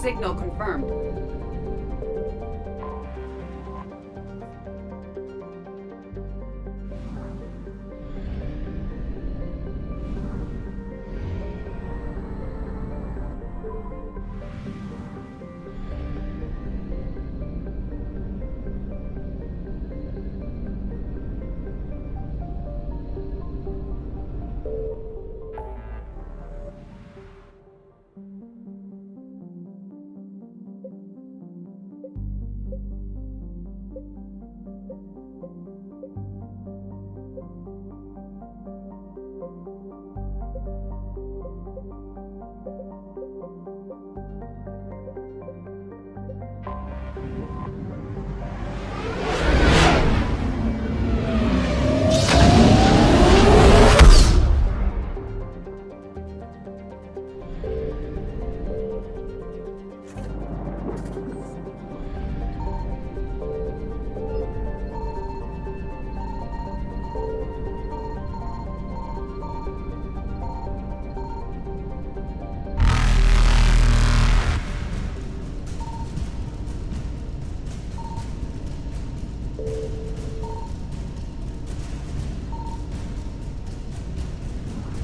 Signal confirmed.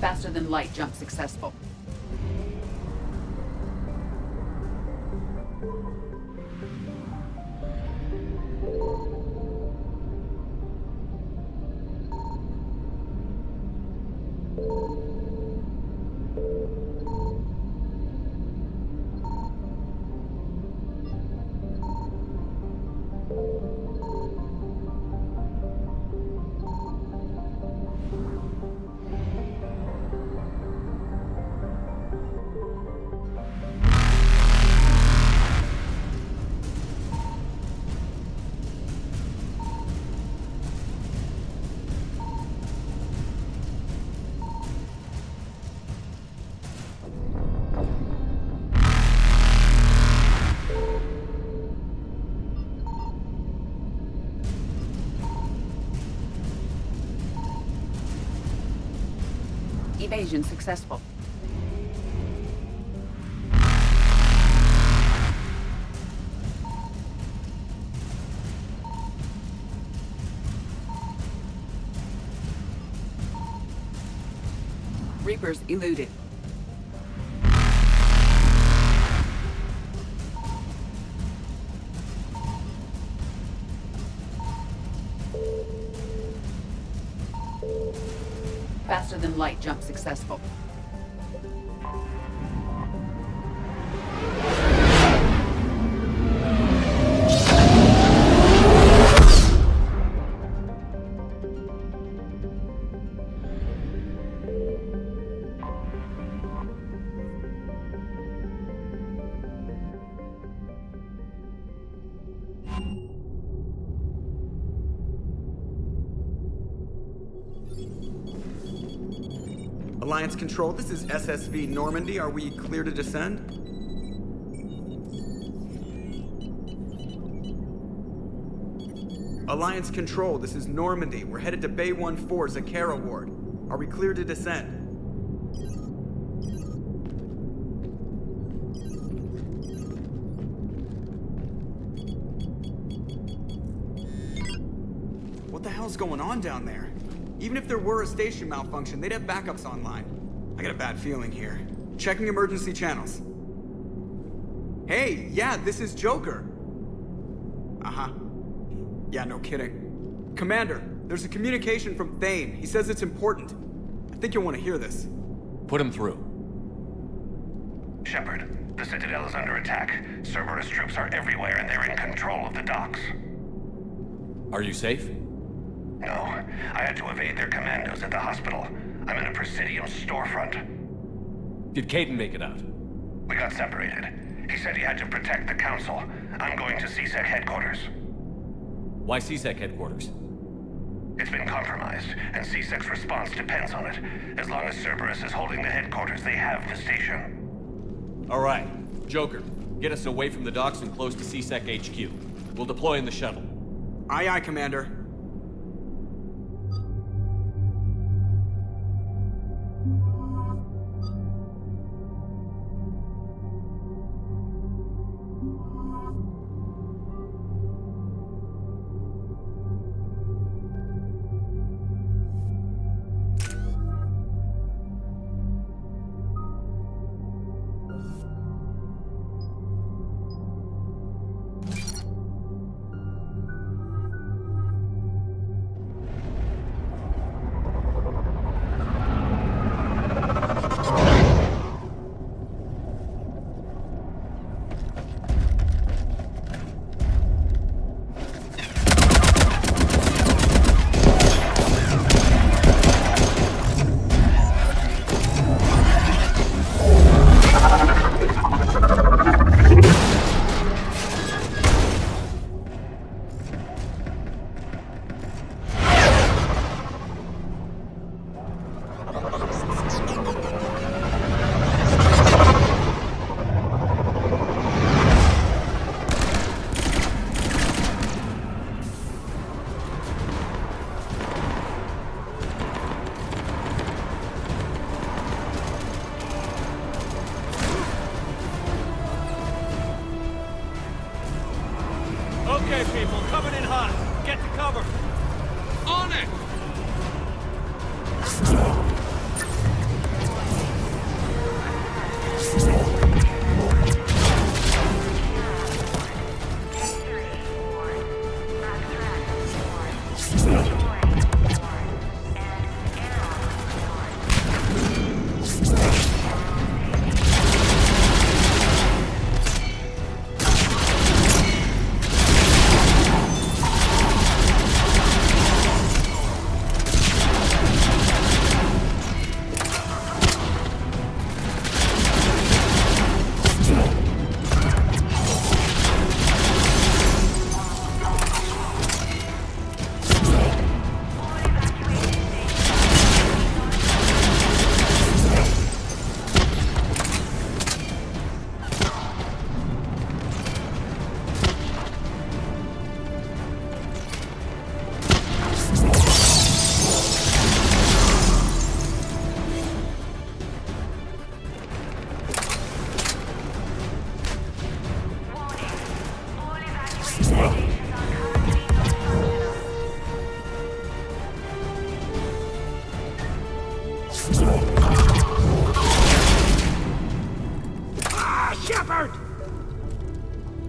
Faster than light jump successful. Evasion successful. Reapers eluded. Faster than light jump successful. Alliance Control, this is SSV Normandy. Are we clear to descend? Alliance Control, this is Normandy. We're headed to Bay 1-4, Zakara Ward. Are we clear to descend? What the hell's going on down there? Even if there were a station malfunction, they'd have backups online. I got a bad feeling here. Checking emergency channels. Hey, yeah, this is Joker. Uh-huh. Yeah, no kidding. Commander, there's a communication from Thane. He says it's important. I think you'll want to hear this. Put him through. Shepard, the Citadel is under attack. Cerberus troops are everywhere and they're in control of the docks. Are you safe? No, I had to evade their commandos at the hospital. I'm in a Presidium storefront. Did Caden make it out? We got separated. He said he had to protect the Council. I'm going to CSEC headquarters. Why CSEC headquarters? It's been compromised, and CSEC's response depends on it. As long as Cerberus is holding the headquarters, they have the station. All right. Joker, get us away from the docks and close to CSEC HQ. We'll deploy in the shuttle. Aye, aye, Commander. Bravo, coming in hot. Get to cover. On it!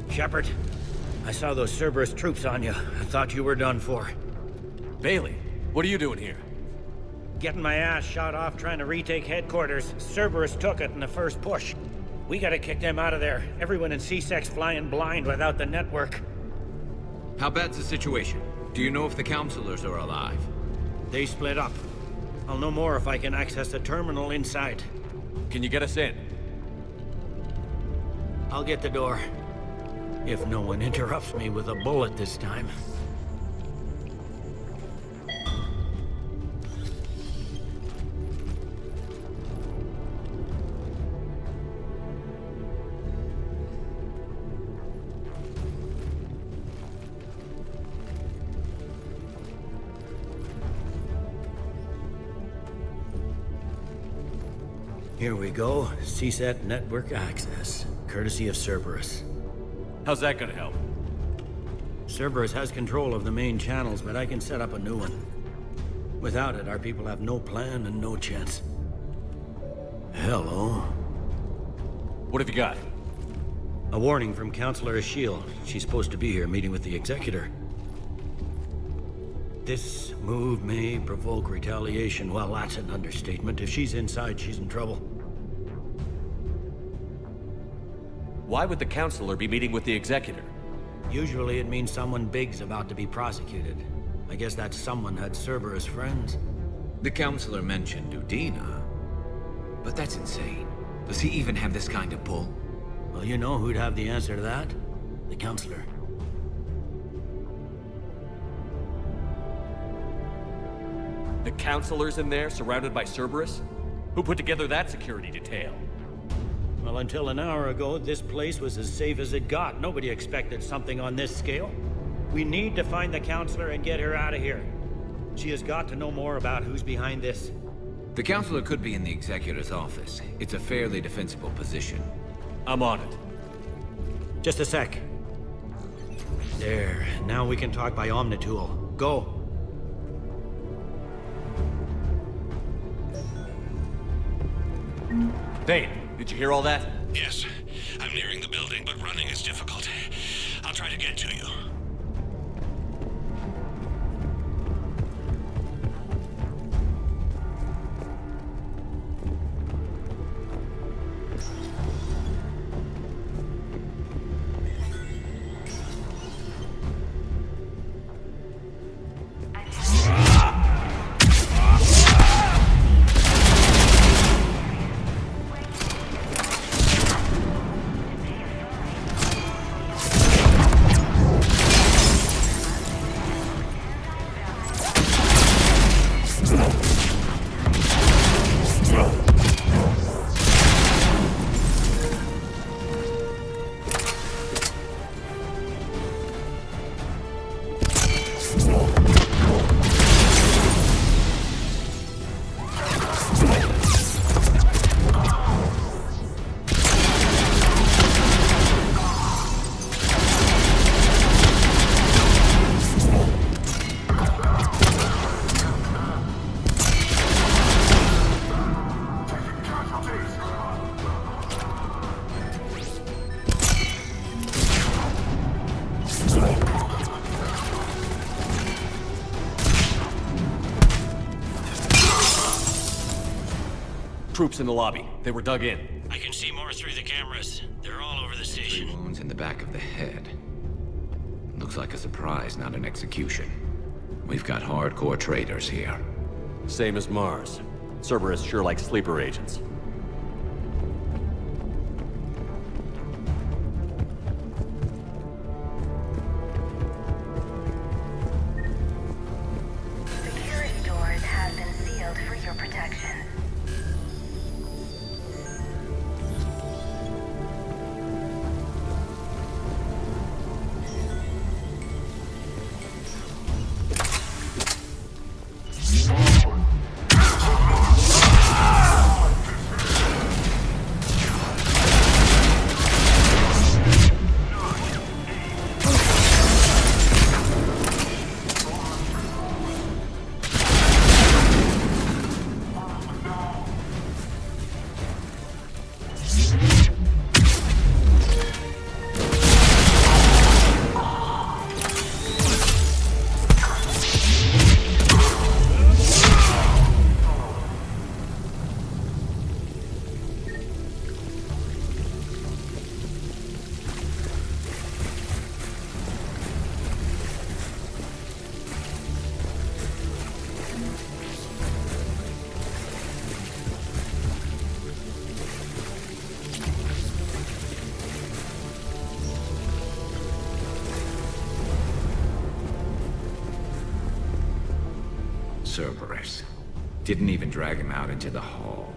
Shepard, I saw those Cerberus troops on you. I thought you were done for. Bailey, what are you doing here? Getting my ass shot off trying to retake headquarters. Cerberus took it in the first push. We gotta kick them out of there. Everyone in C-Sec's flying blind without the network. How bad's the situation? Do you know if the counselors are alive? They split up. I'll know more if I can access the terminal inside. Can you get us in? I'll get the door. If no one interrupts me with a bullet this time. Here we go. CSAT network access, courtesy of Cerberus. How's that gonna help? Cerberus has control of the main channels, but I can set up a new one. Without it, our people have no plan and no chance. Hello. What have you got? A warning from Counselor Ashiel. She's supposed to be here meeting with the Executor. This move may provoke retaliation. Well, that's an understatement. If she's inside, she's in trouble. Why would the counselor be meeting with the Executor? Usually it means someone big's about to be prosecuted. I guess that someone had Cerberus friends. The counselor mentioned Udina. But that's insane. Does he even have this kind of pull? Well, you know who'd have the answer to that? The Counselor. The counselor's in there, surrounded by Cerberus? Who put together that security detail? Well, until an hour ago, this place was as safe as it got. Nobody expected something on this scale. We need to find the Counselor and get her out of here. She has got to know more about who's behind this. The counselor could be in the Executor's office. It's a fairly defensible position. I'm on it. Just a sec. There. Now we can talk by Omnitool. Go. Thane, did you hear all that? Yes. I'm nearing the building, but running is difficult. I'll try to get to you. troops in the lobby. They were dug in. I can see more through the cameras. They're all over the station. Wounds in the back of the head. Looks like a surprise, not an execution. We've got hardcore traitors here. Same as Mars. Cerberus sure likes sleeper agents. Security doors have been sealed for your protection. Cerberus. Didn't even drag him out into the hall.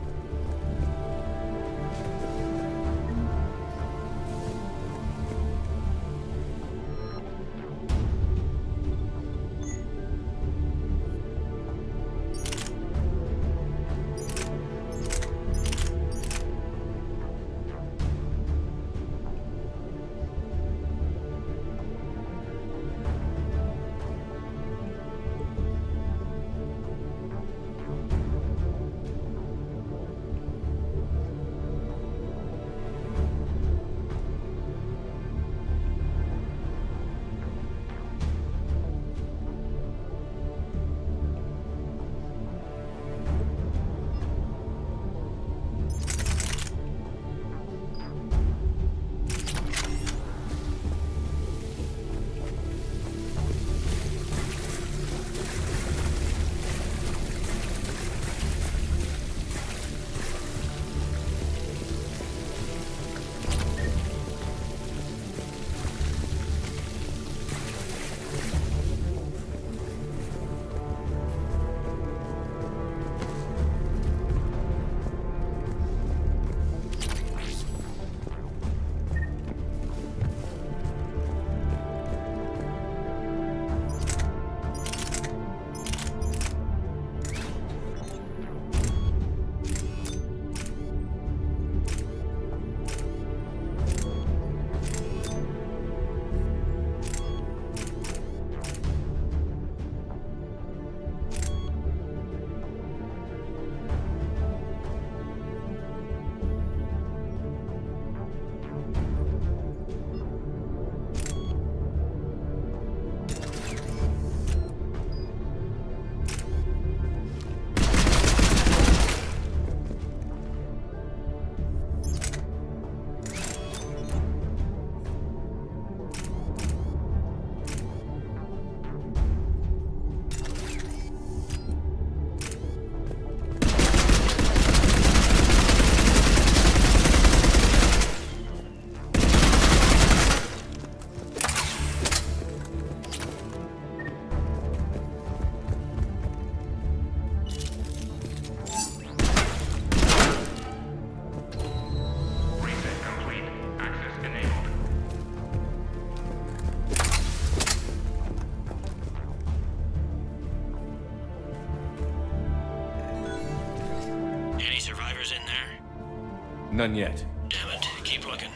None yet. Damn it. Keep looking.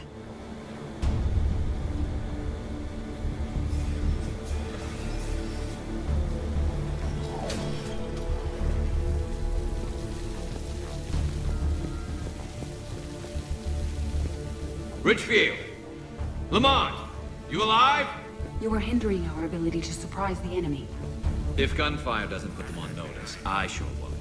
Richfield! Lamont! You alive? You are hindering our ability to surprise the enemy. If gunfire doesn't put them on notice, I sure won't.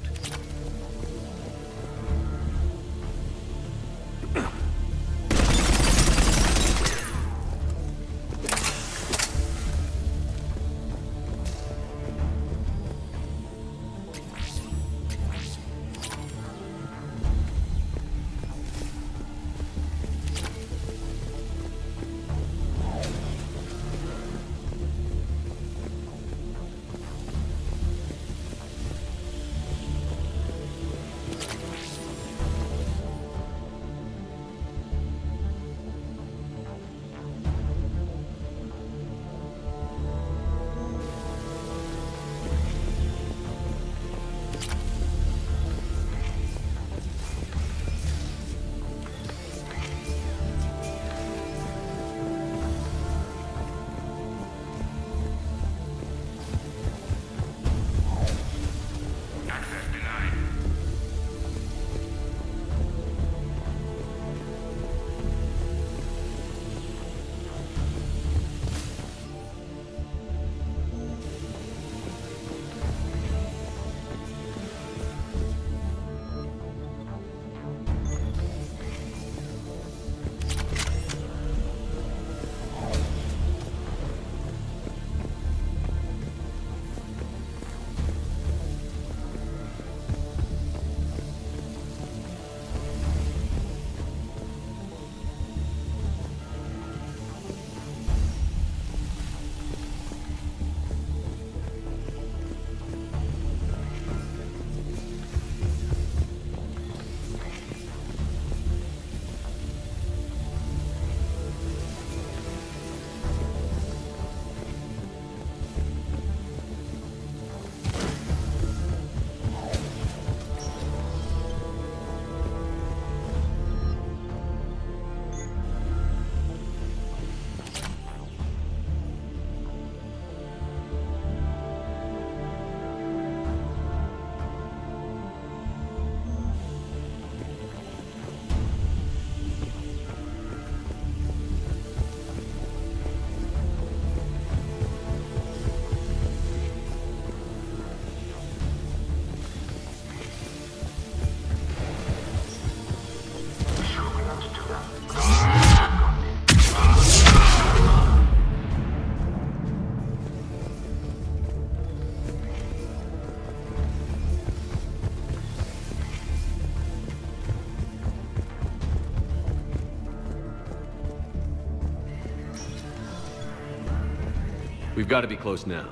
We've got to be close now.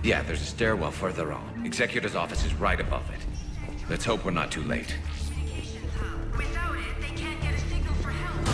Yeah, there's a stairwell further on. Executor's office is right above it. Let's hope we're not too late. Without it, they can't get a signal for help.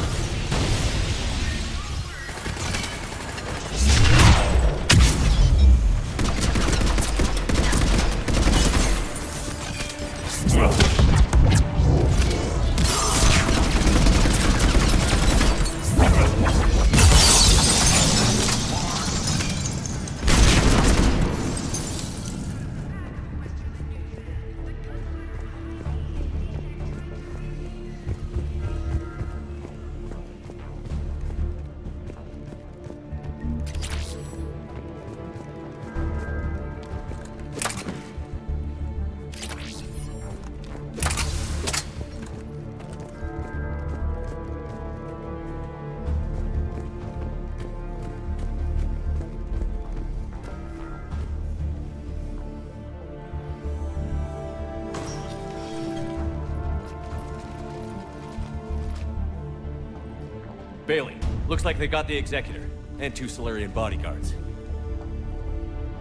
Bailey, looks like they got the Executor, and 2 Solarian bodyguards.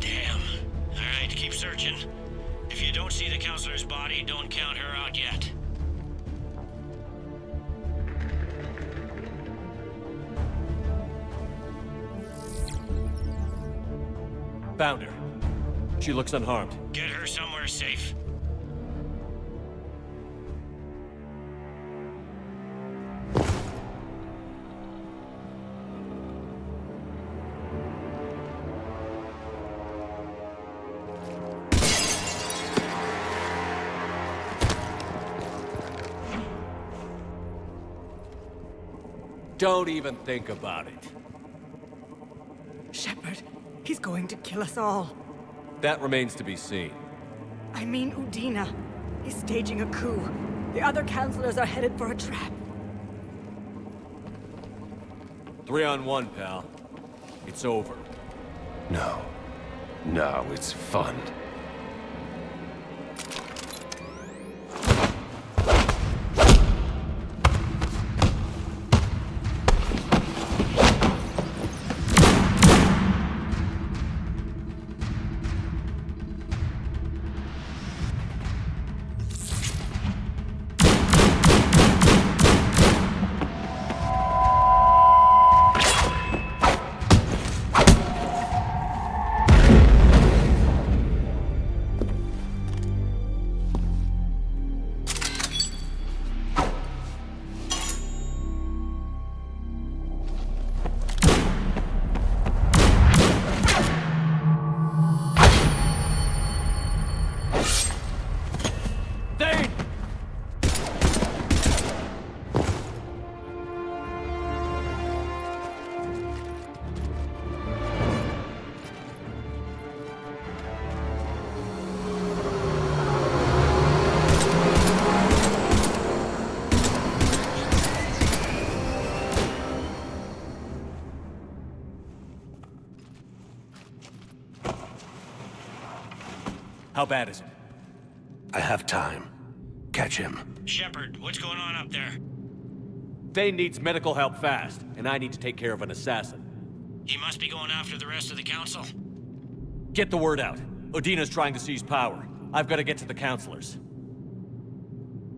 Damn. Alright, keep searching. If you don't see the counselor's body, don't count her out yet. Found her. She looks unharmed. Get her somewhere safe. Don't even think about it. Shepard, he's going to kill us all. That remains to be seen. I mean Udina. He's staging a coup. The other counselors are headed for a trap. 3-on-1, pal. It's over. No. No, it's fun. How bad is it? I have time. Catch him. Shepard, what's going on up there? Thane needs medical help fast, and I need to take care of an assassin. He must be going after the rest of the council. Get the word out. Udina's trying to seize power. I've got to get to the counselors.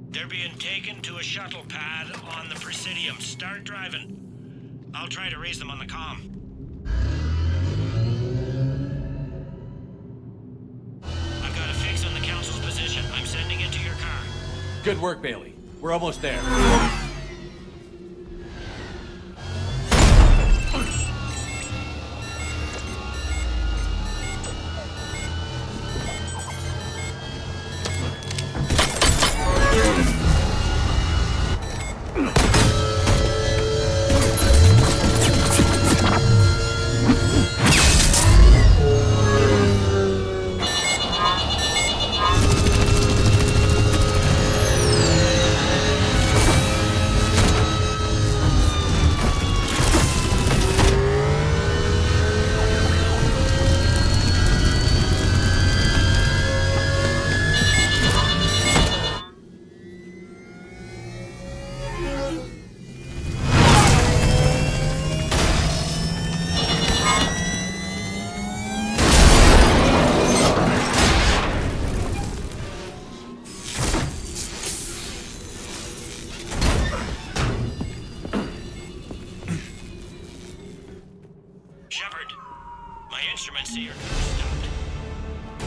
They're being taken to a shuttle pad on the Presidium. Start driving. I'll try to raise them on the comm. I've got a fix on the council's position. I'm sending it to your car. Good work, Bailey. We're almost there.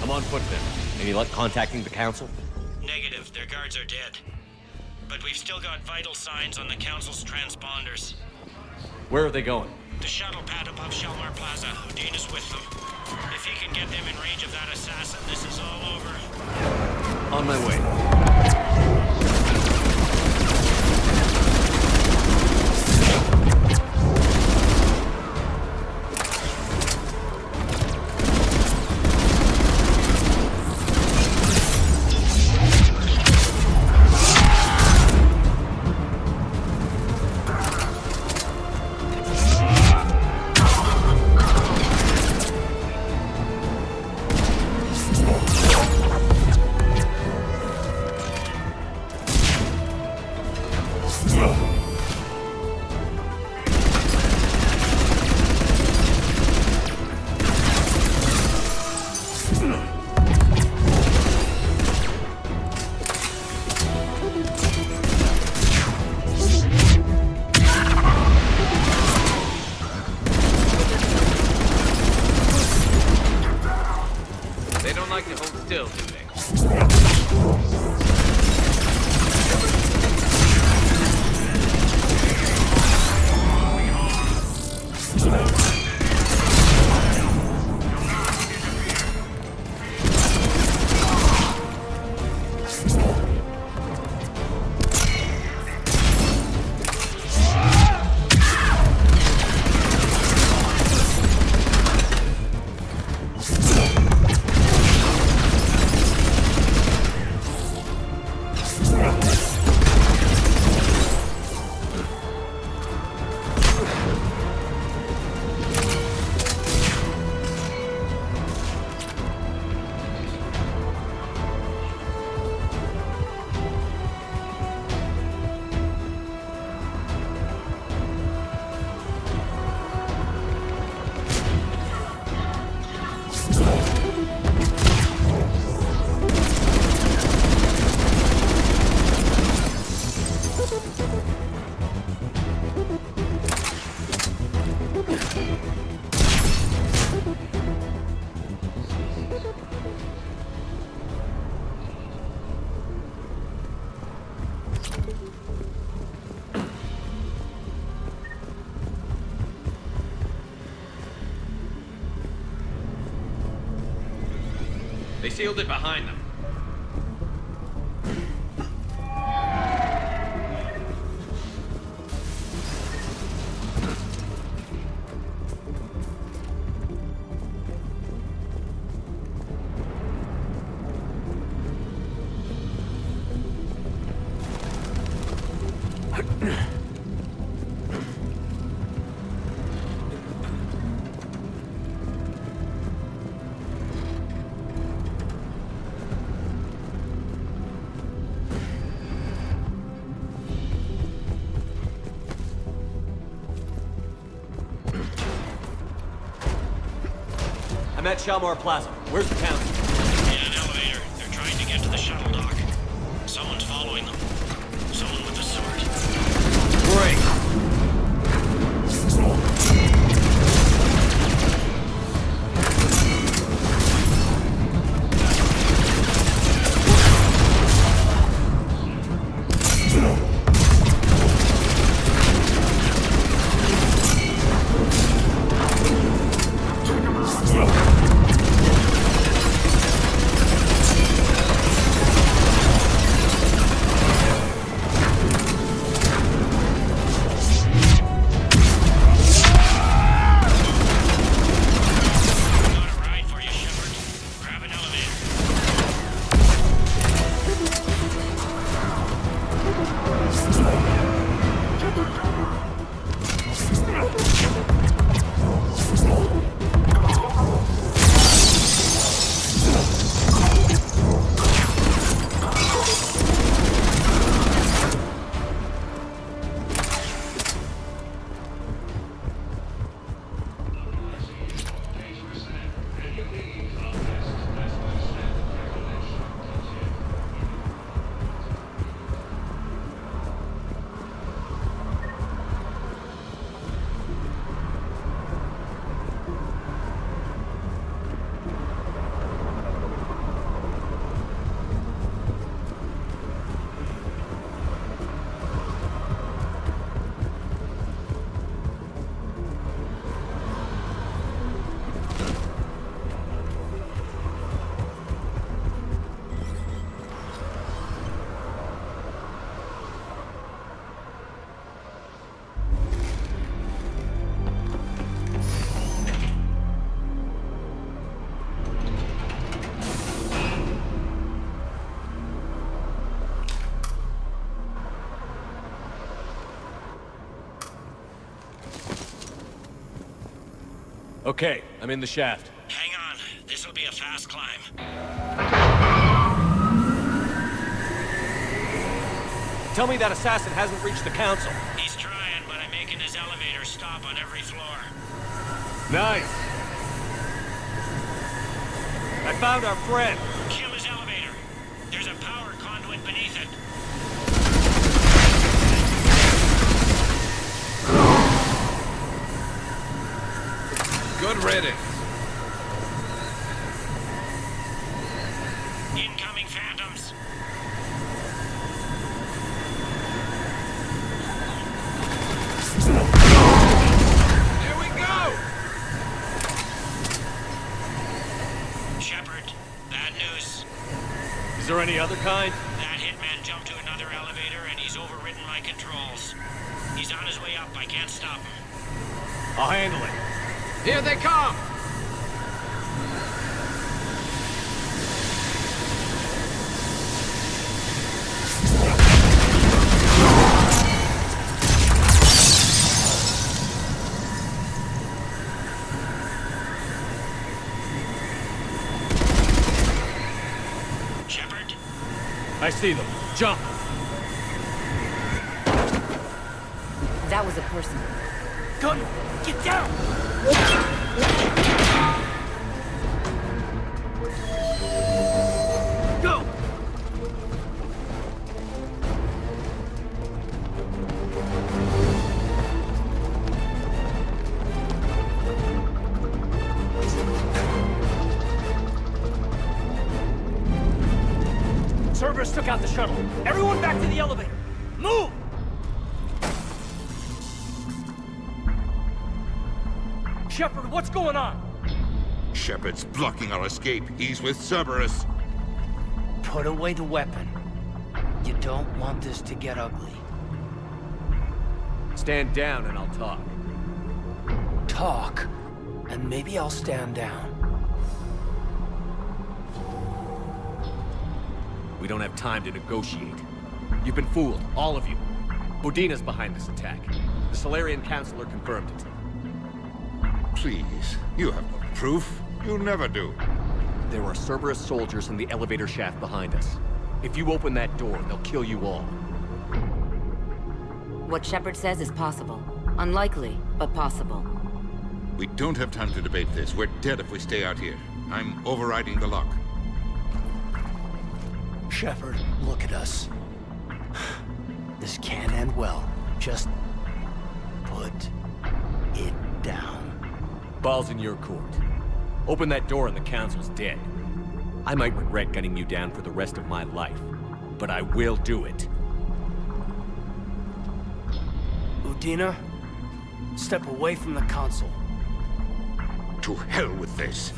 I'm on foot then. Any luck contacting the Council? Negative. Their guards are dead. But we've still got vital signs on the Council's transponders. Where are they going? The shuttle pad above Shelmar Plaza. Houdin is with them. If he can get them in range of that assassin, this is all over. On my way. They sealed it behind them. I'm at Shalmar Plaza. Where's the council? In an elevator. They're trying to get to the shuttle dock. Someone's following them. Someone with a sword. Great. Okay, I'm in the shaft. Hang on. This'll be a fast climb. Tell me that assassin hasn't reached the council. He's trying, but I'm making his elevator stop on every floor. Nice. I found our friend. Kill his elevator. There's a power conduit beneath it. Good riddance. Incoming phantoms. Here we go! Shepard, bad news. Is there any other kind? That hitman jumped to another elevator and he's overridden my controls. He's on his way up. I can't stop him. I'll handle it. Here they come! Shepard? I see them. Jump! That was a person. Gun! Get down! Go! Cerberus took out the shuttle. Everyone back to the elevator. Move! Shepard, what's going on? Shepard's blocking our escape. He's with Cerberus. Put away the weapon. You don't want this to get ugly. Stand down and I'll talk. Talk, and maybe I'll stand down. We don't have time to negotiate. You've been fooled, all of you. Udina's behind this attack. The Solarian Councilor confirmed it. Please, you have no proof. You'll never do. There are Cerberus soldiers in the elevator shaft behind us. If you open that door, they'll kill you all. What Shepard says is possible. Unlikely, but possible. We don't have time to debate this. We're dead if we stay out here. I'm overriding the lock. Shepard, look at us. This can't end well. Just put it down. Ball's in your court. Open that door and the Council's dead. I might regret gunning you down for the rest of my life, but I will do it. Udina, step away from the console. To hell with this.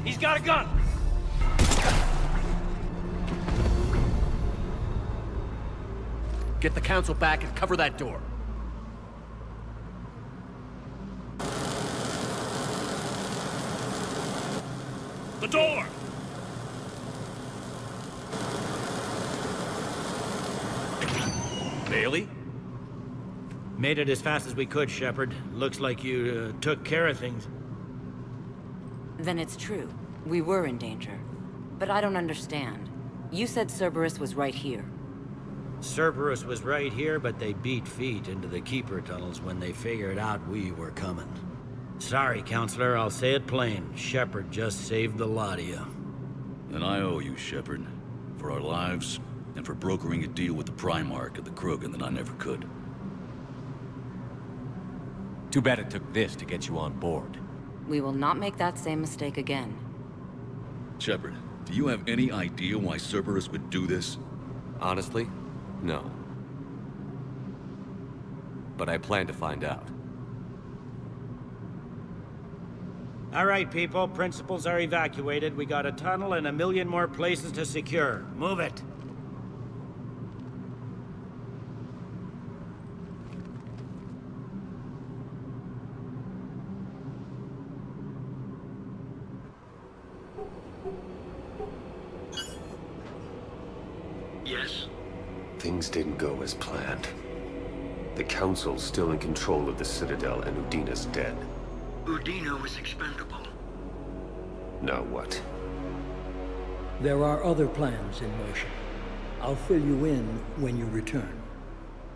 He's got a gun! Get the Council back and cover that door. The door! Bailey? Made it as fast as we could, Shepard. Looks like you took care of things. Then it's true. We were in danger. But I don't understand. You said Cerberus was right here. Cerberus was right here, but they beat feet into the Keeper tunnels when they figured out we were coming. Sorry, Counselor, I'll say it plain. Shepard just saved the lot of you. And I owe you, Shepard. For our lives, and for brokering a deal with the Primarch of the Krogan that I never could. Too bad it took this to get you on board. We will not make that same mistake again. Shepard, do you have any idea why Cerberus would do this? Honestly, no. But I plan to find out. All right, people. Principals are evacuated. We got a tunnel and 1 million more places to secure. Move it. Yes? Things didn't go as planned. The Council's still in control of the Citadel, and Udina's dead. Udina was expendable. Now what? There are other plans in motion. I'll fill you in when you return.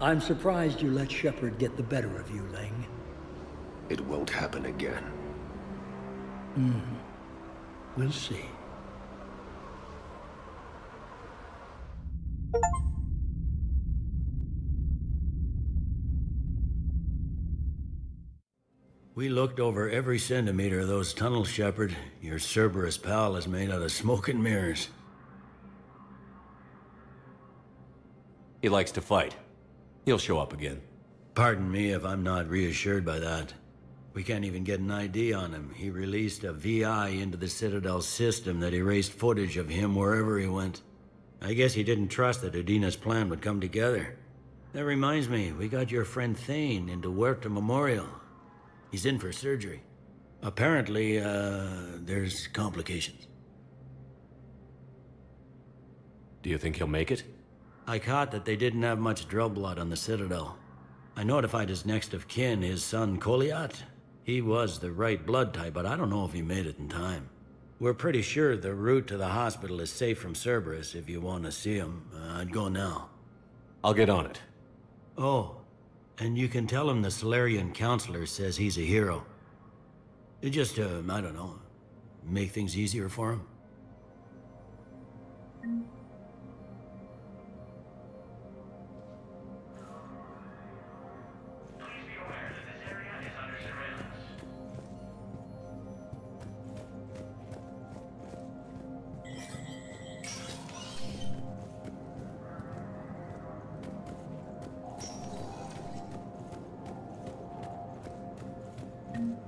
I'm surprised you let Shepard get the better of you, Ling. It won't happen again. We'll see. We looked over every centimeter of those tunnels, Shepard. Your Cerberus pal is made out of smoke and mirrors. He likes to fight. He'll show up again. Pardon me if I'm not reassured by that. We can't even get an ID on him. He released a VI into the Citadel system that erased footage of him wherever he went. I guess he didn't trust that Udina's plan would come together. That reminds me, we got your friend Thane into Huerta Memorial. He's in for surgery. Apparently, there's complications. Do you think he'll make it? I caught that they didn't have much drill blood on the Citadel. I notified his next of kin, his son Koliat. He was the right blood type, but I don't know if he made it in time. We're pretty sure the route to the hospital is safe from Cerberus. If you want to see him, I'd go now. I'll get on it. Oh, and you can tell him the Solarian counselor says he's a hero. Just, I don't know, make things easier for him.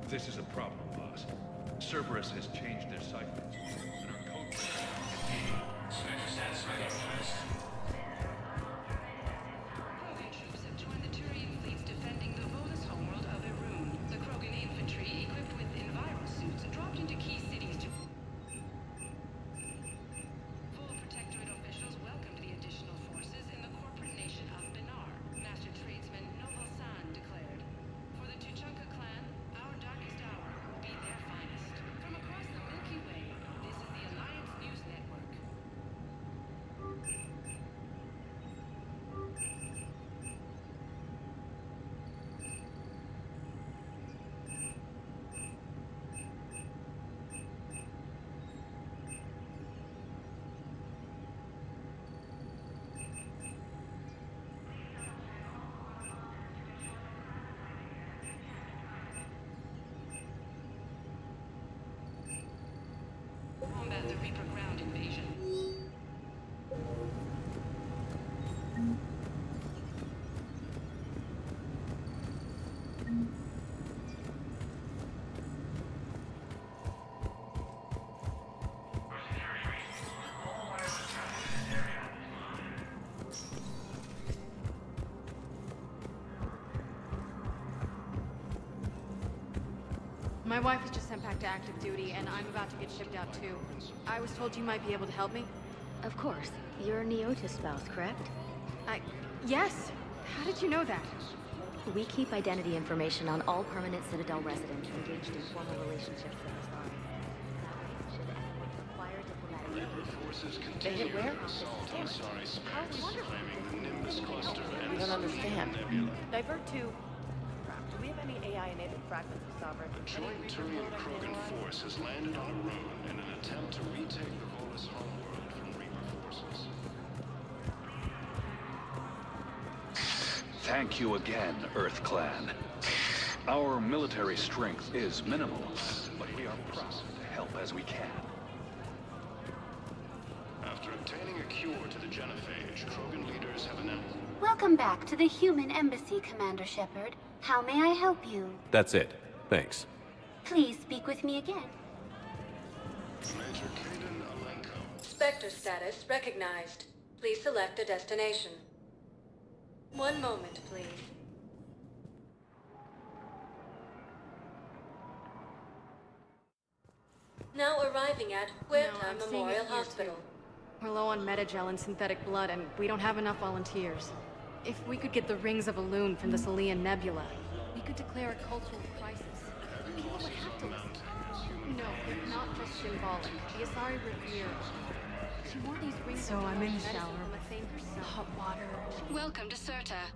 This is a problem, boss. Cerberus has changed their ciphers, and our code... Krogan troops have joined the Turian fleets defending the Volus homeworld of Irun. The Krogan infantry, equipped with enviro suits, dropped into key cities to... Full Protectorate officials welcomed the additional forces in the corporate nation of Benar. Master tradesman Novalsan declared, "For the Tuchanka clan, our darkest hour will be their finest." From across the Milky Way, this is the Alliance News Network. Combat the Reaper ground invasion. My wife was just sent back to active duty, and I'm about to get shipped out too. I was told you might be able to help me. Of course. You're Neota's spouse, correct? Yes! How did you know that? We keep identity information on all permanent Citadel residents engaged in formal relationships with us. Should anyone require diplomatic aid, Forces they hit continue where? their assault on Sari Space, wonderful. claiming the Nimbus cluster and We don't understand. Nebula. Divert to... Crap, do we have any AI-enabled fragments of Sovereign? A joint Turian-Krogan force has landed on Irun in an attempt to retake the Volus homeworld from Reaper forces. Thank you again, Earth Clan. Our military strength is minimal, but we are proud to help as we can. After obtaining a cure to the genophage, Krogan leaders have announced... Welcome back to the human embassy, Commander Shepard. How may I help you? That's it. Thanks. Please speak with me again. Major Kaden Alenko. Spectre status recognized. Please select a destination. One moment, please. Now arriving at Huerta Memorial Hospital. We're low on metagel and synthetic blood, and we don't have enough volunteers. If we could get the rings of Elune from the Salian Nebula, we could declare a cultural crisis. People would have to listen. No, they're not just symbolic. The Asari revere. She wore these rings. So I'm in the shower. Hot water. Welcome to Serta.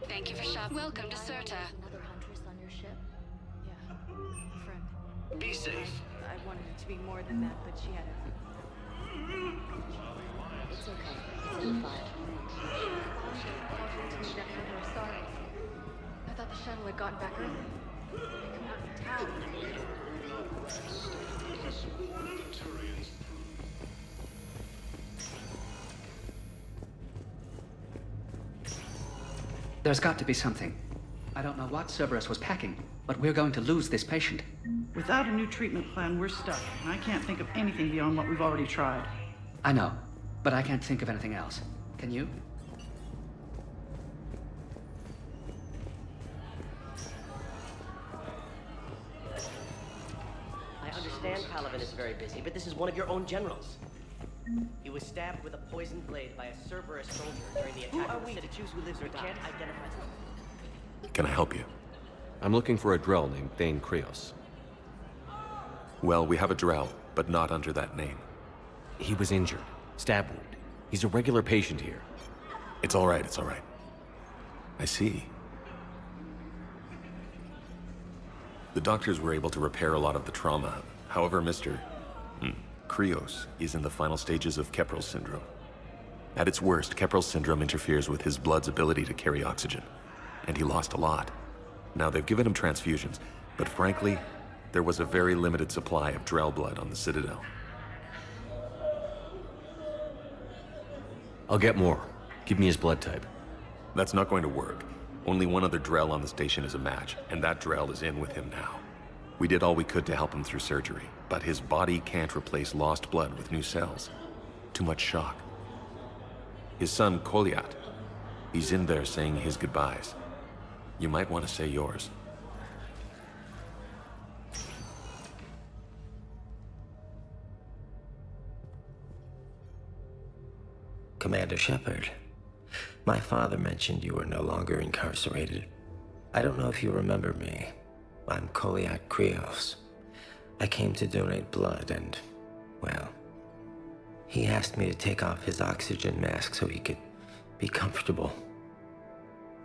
Thank you for shopping. Welcome to Serta. Another huntress on your ship? Yeah, a friend. Be safe. I wanted it to be more than that, but she had it. It's okay. It's in the file. Sorry. I thought the shuttle had gotten back early. Come out in town. There's got to be something. I don't know what Cerberus was packing, but we're going to lose this patient. Without a new treatment plan, we're stuck, and I can't think of anything beyond what we've already tried. I know, but I can't think of anything else. Can you? I understand Paladin is very busy, but this is one of your own generals. He was stabbed with a poisoned blade by a Cerberus soldier during the attack. Who are we to choose who lives or dies? Can't identify them. Can I help you? I'm looking for a Drell named Thane Krios. Well, we have a Drell, but not under that name. He was injured. Stab wound. He's a regular patient here. It's all right, it's all right. I see. The doctors were able to repair a lot of the trauma. However, Mr. Krios is in the final stages of Keprel syndrome. At its worst, Keprel syndrome interferes with his blood's ability to carry oxygen, and he lost a lot. Now, they've given him transfusions, but frankly, there was a very limited supply of Drell blood on the Citadel. I'll get more. Give me his blood type. That's not going to work. Only one other Drell on the station is a match, and that Drell is in with him now. We did all we could to help him through surgery, but his body can't replace lost blood with new cells. Too much shock. His son, Koliat, he's in there saying his goodbyes. You might want to say yours. Commander Shepard, my father mentioned you were no longer incarcerated. I don't know if you remember me. I'm Koliat Krios. I came to donate blood and, well, he asked me to take off his oxygen mask so he could be comfortable.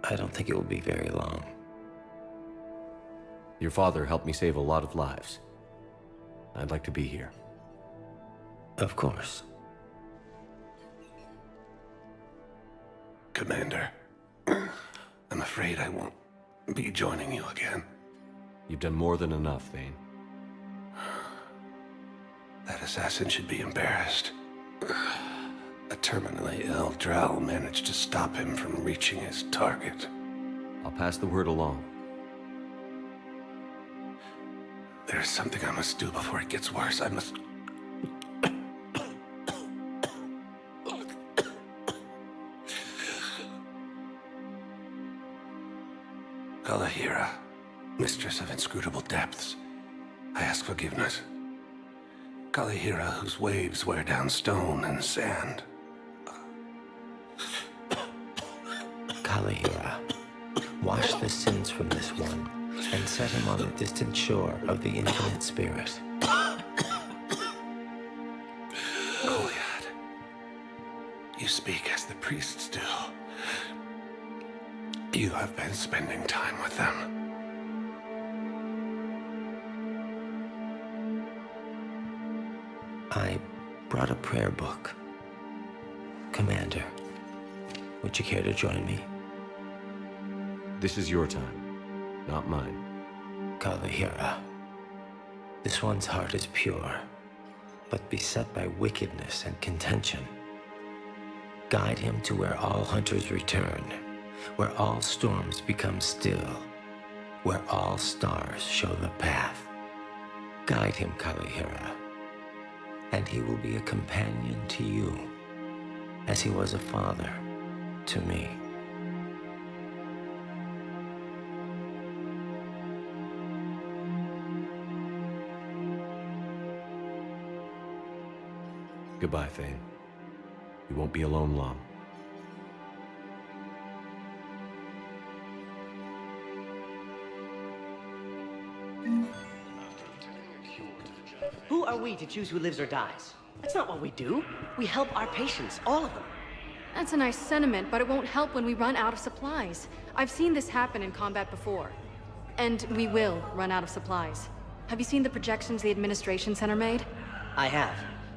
I don't think it will be very long. Your father helped me save a lot of lives. I'd like to be here. Of course. Commander, I'm afraid I won't be joining you again. You've done more than enough, Thane. That assassin should be embarrassed. A terminally ill Drell managed to stop him from reaching his target. I'll pass the word along. There's something I must do before it gets worse. I must... Kalahira, mistress of inscrutable depths, I ask forgiveness. Kalahira, whose waves wear down stone and sand. Kalahira, wash the sins from this one and set him on the distant shore of the infinite spirit. Koliat, you speak as the priests do. You have been spending time with them. I brought a prayer book. Commander, would you care to join me? This is your time, not mine. Kalahira, this one's heart is pure, but beset by wickedness and contention. Guide him to where all hunters return, where all storms become still, where all stars show the path. Guide him, Kalahira, and he will be a companion to you, as he was a father to me. Goodbye, Thane. You won't be alone long. Who are we to choose who lives or dies? That's not what we do. We help our patients, all of them. That's a nice sentiment, but it won't help when we run out of supplies. I've seen this happen in combat before. And we will run out of supplies. Have you seen the projections the Administration Center made? I have.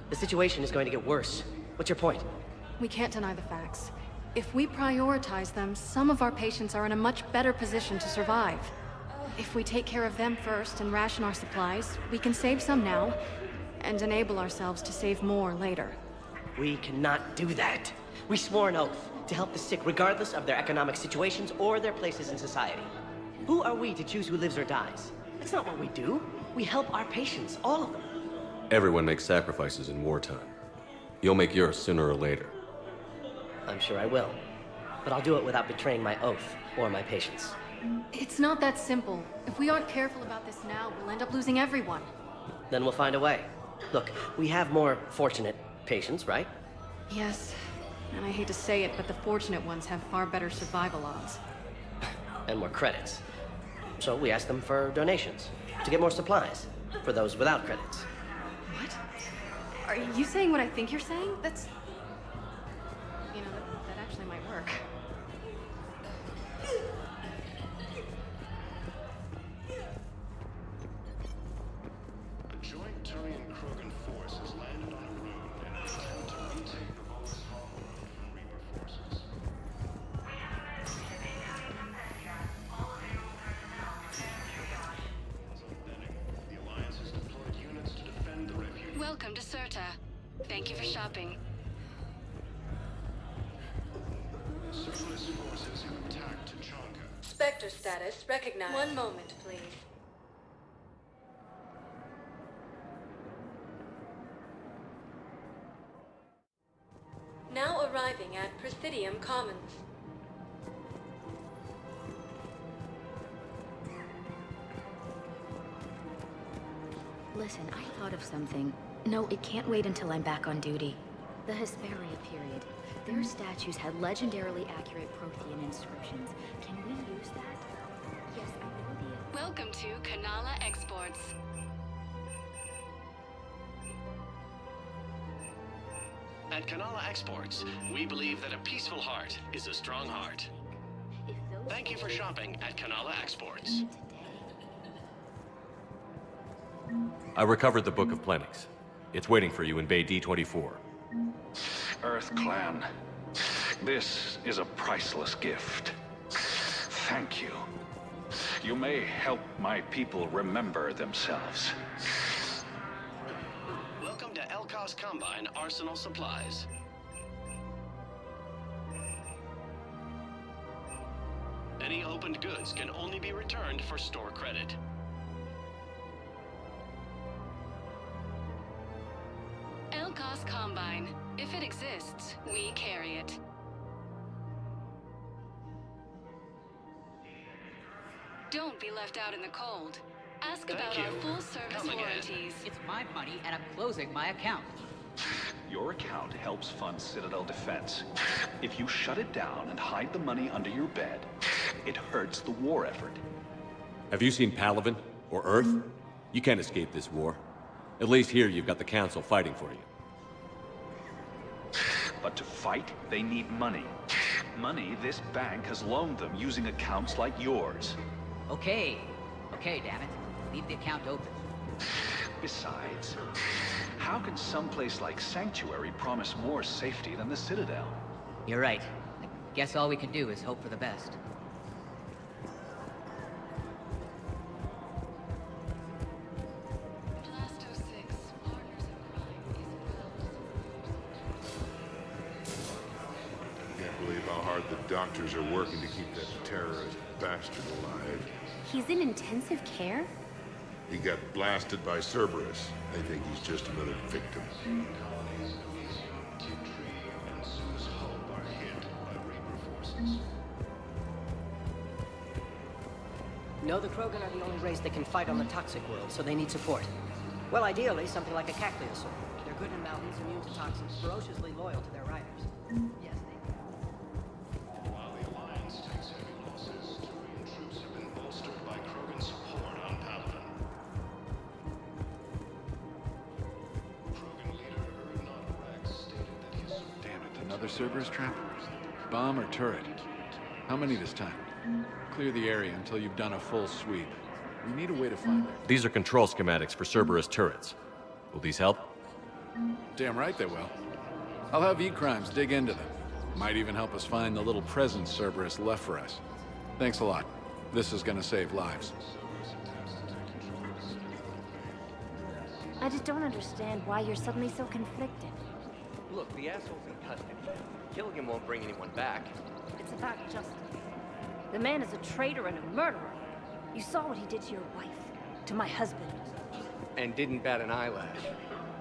The situation is going to get worse. What's your point? We can't deny the facts. If we prioritize them, some of our patients are in a much better position to survive. If we take care of them first and ration our supplies, we can save some now, and enable ourselves to save more later. We cannot do that. We swore an oath to help the sick regardless of their economic situations or their places in society. Who are we to choose who lives or dies? That's not what we do. We help our patients, all of them. Everyone makes sacrifices in wartime. You'll make yours sooner or later. I'm sure I will. But I'll do it without betraying my oath or my patients. It's not that simple. If we aren't careful about this now, we'll end up losing everyone. Then we'll find a way. Look, we have more fortunate patients, right? Yes. And I hate to say it, but the fortunate ones have far better survival odds. And more credits. So we ask them for donations, to get more supplies, for those without credits. What? Are you saying what I think you're saying? That's... You know, that actually might work. A joint Turian-Krogan force has landed on a rune and is trying to retake Provolis Hall from Reaper forces. The Alliance has deployed units to defend the refuge. Welcome to Serta. Thank you for shopping. Cerberus forces have attacked Tuchanka. Spectre status recognized. One moment, please. Now arriving at Presidium Commons. Listen, I thought of something. No, it can't wait until I'm back on duty. The Hesperia period. Their statues had legendarily accurate Prothean inscriptions. Can we use that? Yes, I know the... Welcome to Kanala Exports. At Kanala Exports, we believe that a peaceful heart is a strong heart. Thank you for shopping at Kanala Exports. I recovered the Book of Plenix. It's waiting for you in Bay D24. Earth Clan, this is a priceless gift. Thank you. You may help my people remember themselves. Welcome to Elkos Combine Arsenal Supplies. Any opened goods can only be returned for store credit. Elkos Combine. If it exists, we carry it. Don't be left out in the cold. Ask about our full-service warranties. It's my money, and I'm closing my account. Your account helps fund Citadel defense. If you shut it down and hide the money under your bed, it hurts the war effort. Have you seen Palaven or Earth? You can't escape this war. At least here you've got the Council fighting for you. But to fight, they need money. Money this bank has loaned them using accounts like yours. Okay, damn it. Leave the account open. Besides, how can someplace like Sanctuary promise more safety than the Citadel? You're right. I guess all we can do is hope for the best. Can't believe how hard the doctors are working to keep that terrorist bastard alive. He's in intensive care? He got blasted by Cerberus. They think he's just another victim. No, the Krogan are the only race that can fight on the toxic world, so they need support. Well, ideally, something like a cacliosaur. They're They're good in mountains, immune to toxins, ferociously loyal to their riders. Yes, While the Alliance takes heavy losses, Turian troops have been bolstered by Krogan's support on Palaven. Krogan leader Urdnot Rex stated that his... Damn it, another Cerberus trap? Bomb or turret? How many this time? Clear the area until you've done a full sweep. We need a way to find them. These are control schematics for Cerberus turrets. Will these help? Damn right they will. I'll have E-Crimes dig into them. Might even help us find the little presents Cerberus left for us. Thanks a lot. This is gonna save lives. I just don't understand why you're suddenly so conflicted. Look, the asshole's in custody. Killing him won't bring anyone back. It's about justice. The man is a traitor and a murderer. You saw what he did to your wife, to my husband. And didn't bat an eyelash.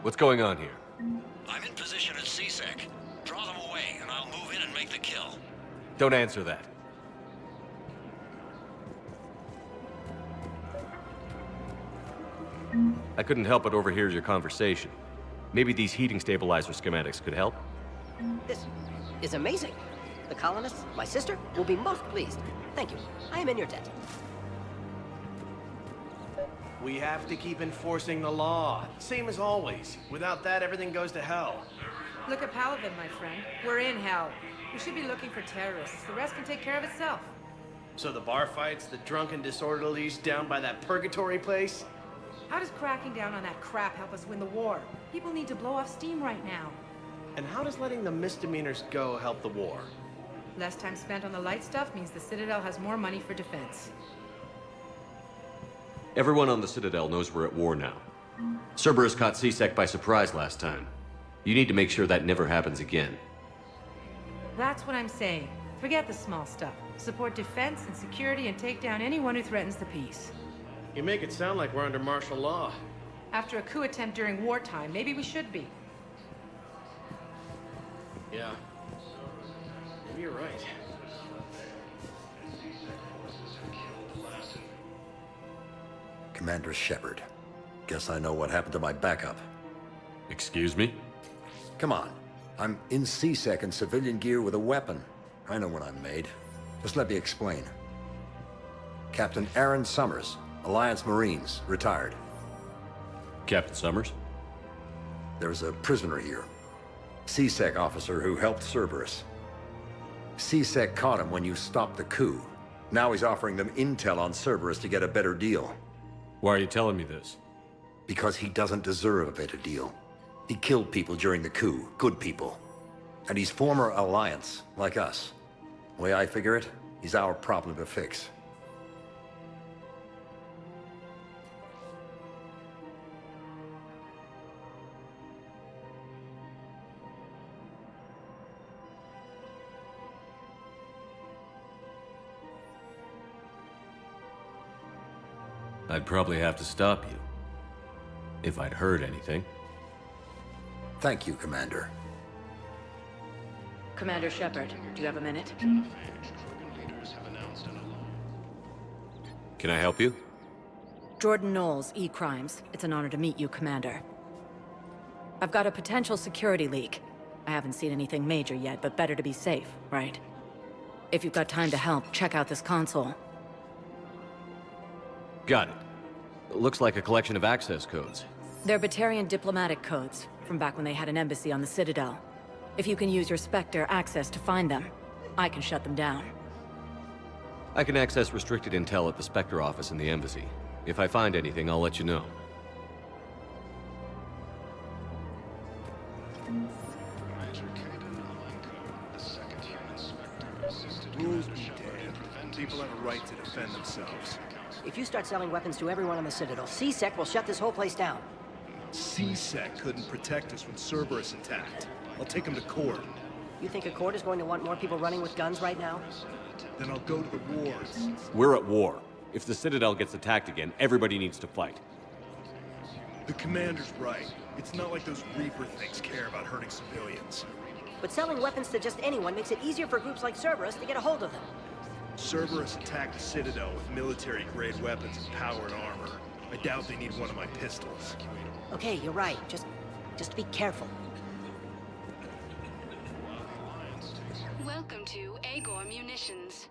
What's going on here? I'm in position at CSEC. Draw them away, and I'll move in and make the kill. Don't answer that. I couldn't help but overhear your conversation. Maybe these heating stabilizer schematics could help? This is amazing. The colonists, my sister, will be most pleased. Thank you. I am in your debt. We have to keep enforcing the law. Same as always. Without that, everything goes to hell. Look at Palaven, my friend. We're in hell. We should be looking for terrorists. The rest can take care of itself. So the bar fights, the drunken disorderlies down by that purgatory place? How does cracking down on that crap help us win the war? People need to blow off steam right now. And how does letting the misdemeanors go help the war? Less time spent on the light stuff means the Citadel has more money for defense. Everyone on the Citadel knows we're at war now. Cerberus caught CSEC by surprise last time. You need to make sure that never happens again. That's what I'm saying. Forget the small stuff. Support defense and security and take down anyone who threatens the peace. You make it sound like we're under martial law. After a coup attempt during wartime, maybe we should be. Yeah. Maybe you're right. Commander Shepard. Guess I know what happened to my backup. Excuse me? Come on. I'm in CSEC in civilian gear with a weapon. I know what I'm made. Just let me explain. Captain Aaron Summers, Alliance Marines, retired. Captain Summers? There's a prisoner here. CSEC officer who helped Cerberus. CSEC caught him when you stopped the coup. Now he's offering them intel on Cerberus to get a better deal. Why are you telling me this? Because he doesn't deserve a better deal. He killed people during the coup, good people. And he's former Alliance, like us. The way I figure it, he's our problem to fix. I'd probably have to stop you. If I'd heard anything. Thank you, Commander. Commander Shepard, do you have a minute? Can I help you? Jordan Knowles, E-Crimes. It's an honor to meet you, Commander. I've got a potential security leak. I haven't seen anything major yet, but better to be safe, right? If you've got time to help, check out this console. Got it. Looks like a collection of access codes. They're Batarian diplomatic codes, from back when they had an embassy on the Citadel. If you can use your Spectre access to find them, I can shut them down. I can access restricted intel at the Spectre office in the embassy. If I find anything, I'll let you know. Rules be damned. People have a right to defend themselves. If you start selling weapons to everyone on the Citadel, CSEC will shut this whole place down. CSEC couldn't protect us when Cerberus attacked. I'll take them to court. You think a court is going to want more people running with guns right now? Then I'll go to the wards. We're at war. If the Citadel gets attacked again, everybody needs to fight. The commander's right. It's not like those Reaper things care about hurting civilians. But selling weapons to just anyone makes it easier for groups like Cerberus to get a hold of them. Cerberus attacked the Citadel with military-grade weapons and powered armor. I doubt they need one of my pistols. Okay, you're right. Just Just be careful. Welcome to Agor Munitions.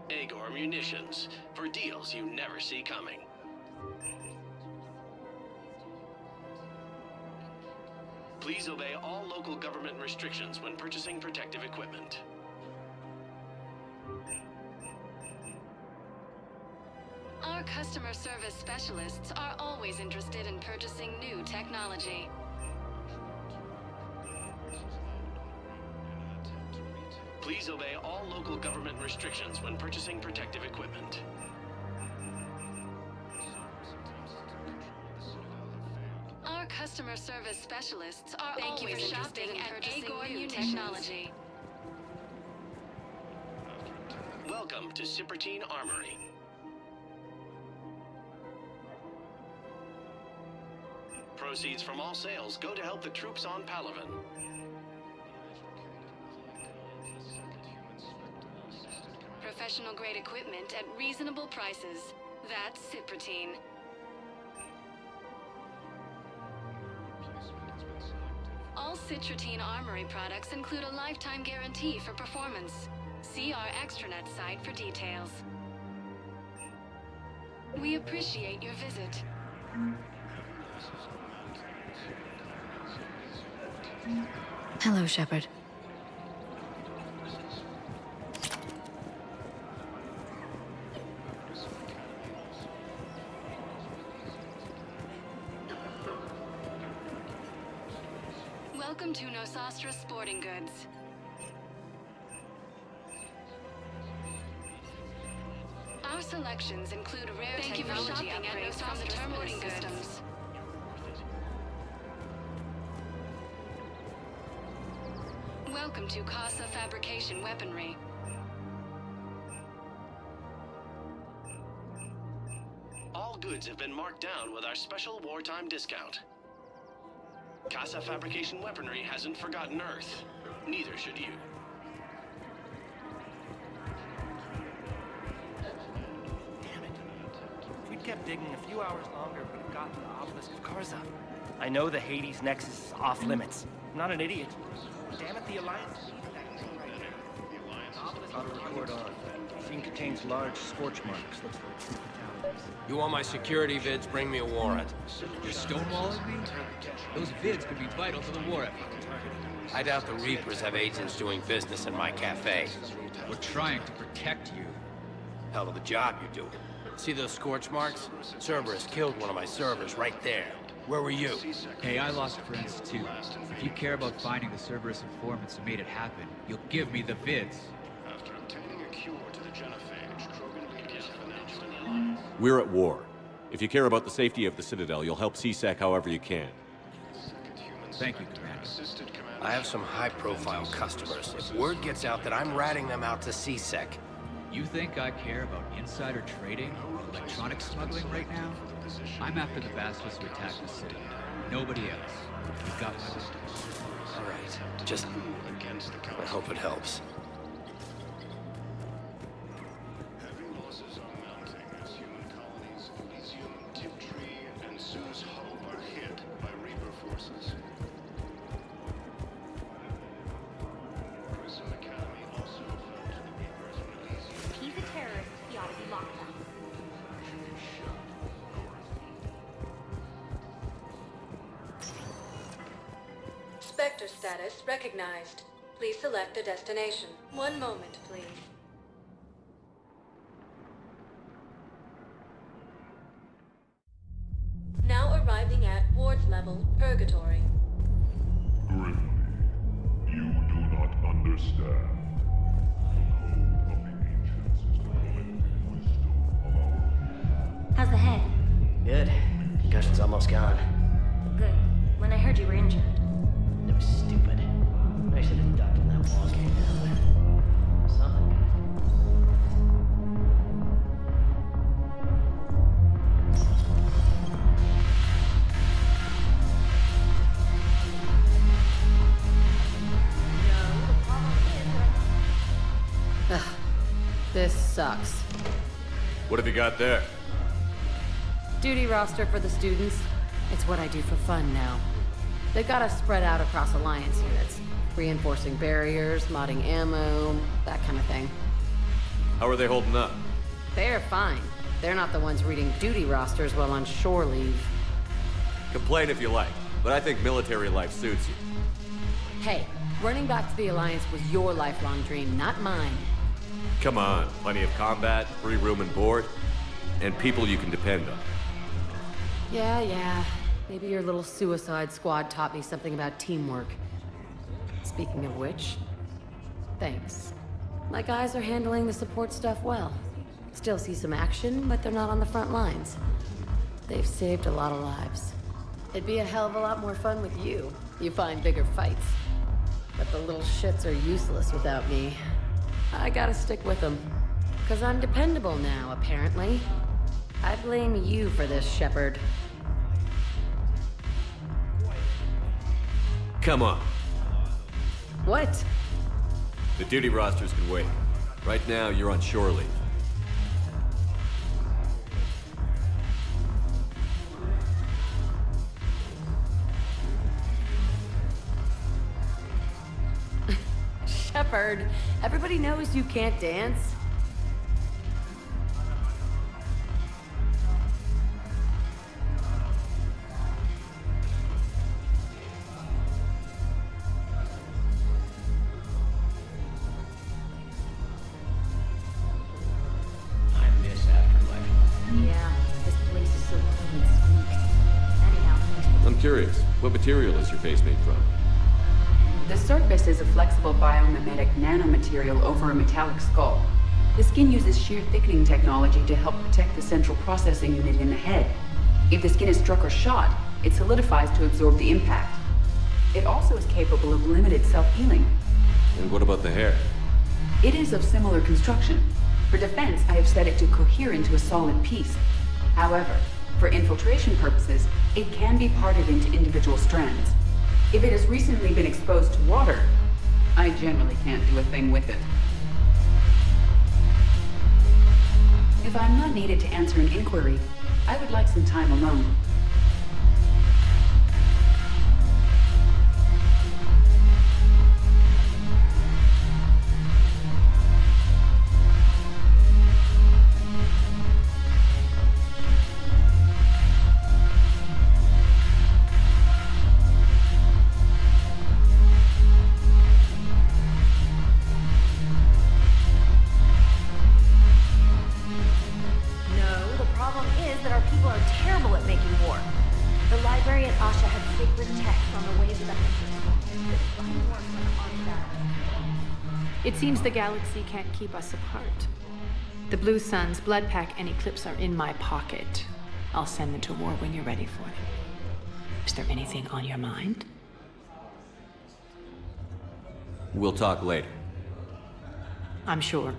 Agor Munitions, for deals you never see coming. Please obey all local government restrictions when purchasing protective equipment. Our customer service specialists are always interested in purchasing new technology. Please obey all local government restrictions when purchasing protective equipment. Our customer service specialists are always interested in purchasing new technology. Welcome to Citadel Armory. Proceeds from all sales go to help the troops on Palaven. Professional-grade equipment at reasonable prices. That's Citadel. All Citadel Armory products include a lifetime guarantee for performance. See our extranet site for details. We appreciate your visit. Hello, Shepard. Welcome to Nosastra Sporting Goods. Our selections include rare technology upgrades from the terminal systems. Welcome to Casa Fabrication Weaponry. All goods have been marked down with our special wartime discount. Casa Fabrication Weaponry hasn't forgotten Earth. Neither should you. Damn it. If we'd kept digging a few hours longer, we'd have gotten the obelisk of Karza. I know the Hades Nexus is off limits. I'm not an idiot. Damn it, the Alliance. Auto record on. Scene contains large scorch marks. Looks like fatalities. You want my security vids? Bring me a warrant. You're stonewalling me? Those vids could be vital to the war effort. I doubt the Reapers have agents doing business in my cafe. We're trying to protect you. Hell of a job you're doing. See those scorch marks? Cerberus killed one of my servers right there. Where were you? Hey, I lost friends too. If you care about finding the Cerberus informants who made it happen, you'll give me the vids. After obtaining a cure to the genophage, Krogan leaders have announced an alliance. We're at war. If you care about the safety of the Citadel, you'll help CSEC however you can. Thank you, Commander. I have some high-profile customers. If word gets out that I'm ratting them out to CSEC... You think I care about insider trading or electronic smuggling right now? I'm after the bastards who attacked the city. Nobody else. You've got my word. All right. Just... I hope it helps. Heavy losses are mounting as human colonies Elysium, Tiptree, and Sue's Hope are hit by Reaper forces. Prison Academy also found the Reapers in Elysium. He's a terrorist. He ought to be locked up. Spectre status recognized. Please select a destination. One moment, please. Now arriving at Ward's level, Purgatory. Grimly, you do not understand. The code of the ancients is the collective wisdom of our How's the head? Good. Concussion's almost gone. Good. When I heard you were injured. It was stupid. I should have ducked when that wall came down. Something. Ugh. This sucks. What have you got there? Duty roster for the students. It's what I do for fun now. They've got us spread out across Alliance units. Reinforcing barriers, modding ammo, that kind of thing. How are they holding up? They're fine. They're not the ones reading duty rosters while on shore leave. Complain if you like, but I think military life suits you. Hey, running back to the Alliance was your lifelong dream, not mine. Come on, plenty of combat, free room and board, and people you can depend on. Yeah. Maybe your little suicide squad taught me something about teamwork. Speaking of which, thanks. My guys are handling the support stuff well. Still see some action, but they're not on the front lines. They've saved a lot of lives. It'd be a hell of a lot more fun with you. You find bigger fights. But the little shits are useless without me. I gotta stick with them. 'Cause I'm dependable now, apparently. I blame you for this, Shepard. Come on. What? The duty rosters can wait. Right now, you're on shore leave. Shepard, everybody knows you can't dance. Curious, what material is your face made from? The surface is a flexible biomimetic nanomaterial over a metallic skull. The skin uses shear thickening technology to help protect the central processing unit in the head. If the skin is struck or shot, it solidifies to absorb the impact. It also is capable of limited self-healing. And what about the hair? It is of similar construction. For defense, I have set it to cohere into a solid piece. However, for infiltration purposes, it can be parted into individual strands. If it has recently been exposed to water, I generally can't do a thing with it. If I'm not needed to answer an inquiry, I would like some time alone. It seems the galaxy can't keep us apart. The Blue Suns, Blood Pack, and Eclipse are in my pocket. I'll send them to war when you're ready for them. Is there anything on your mind? We'll talk later. I'm sure.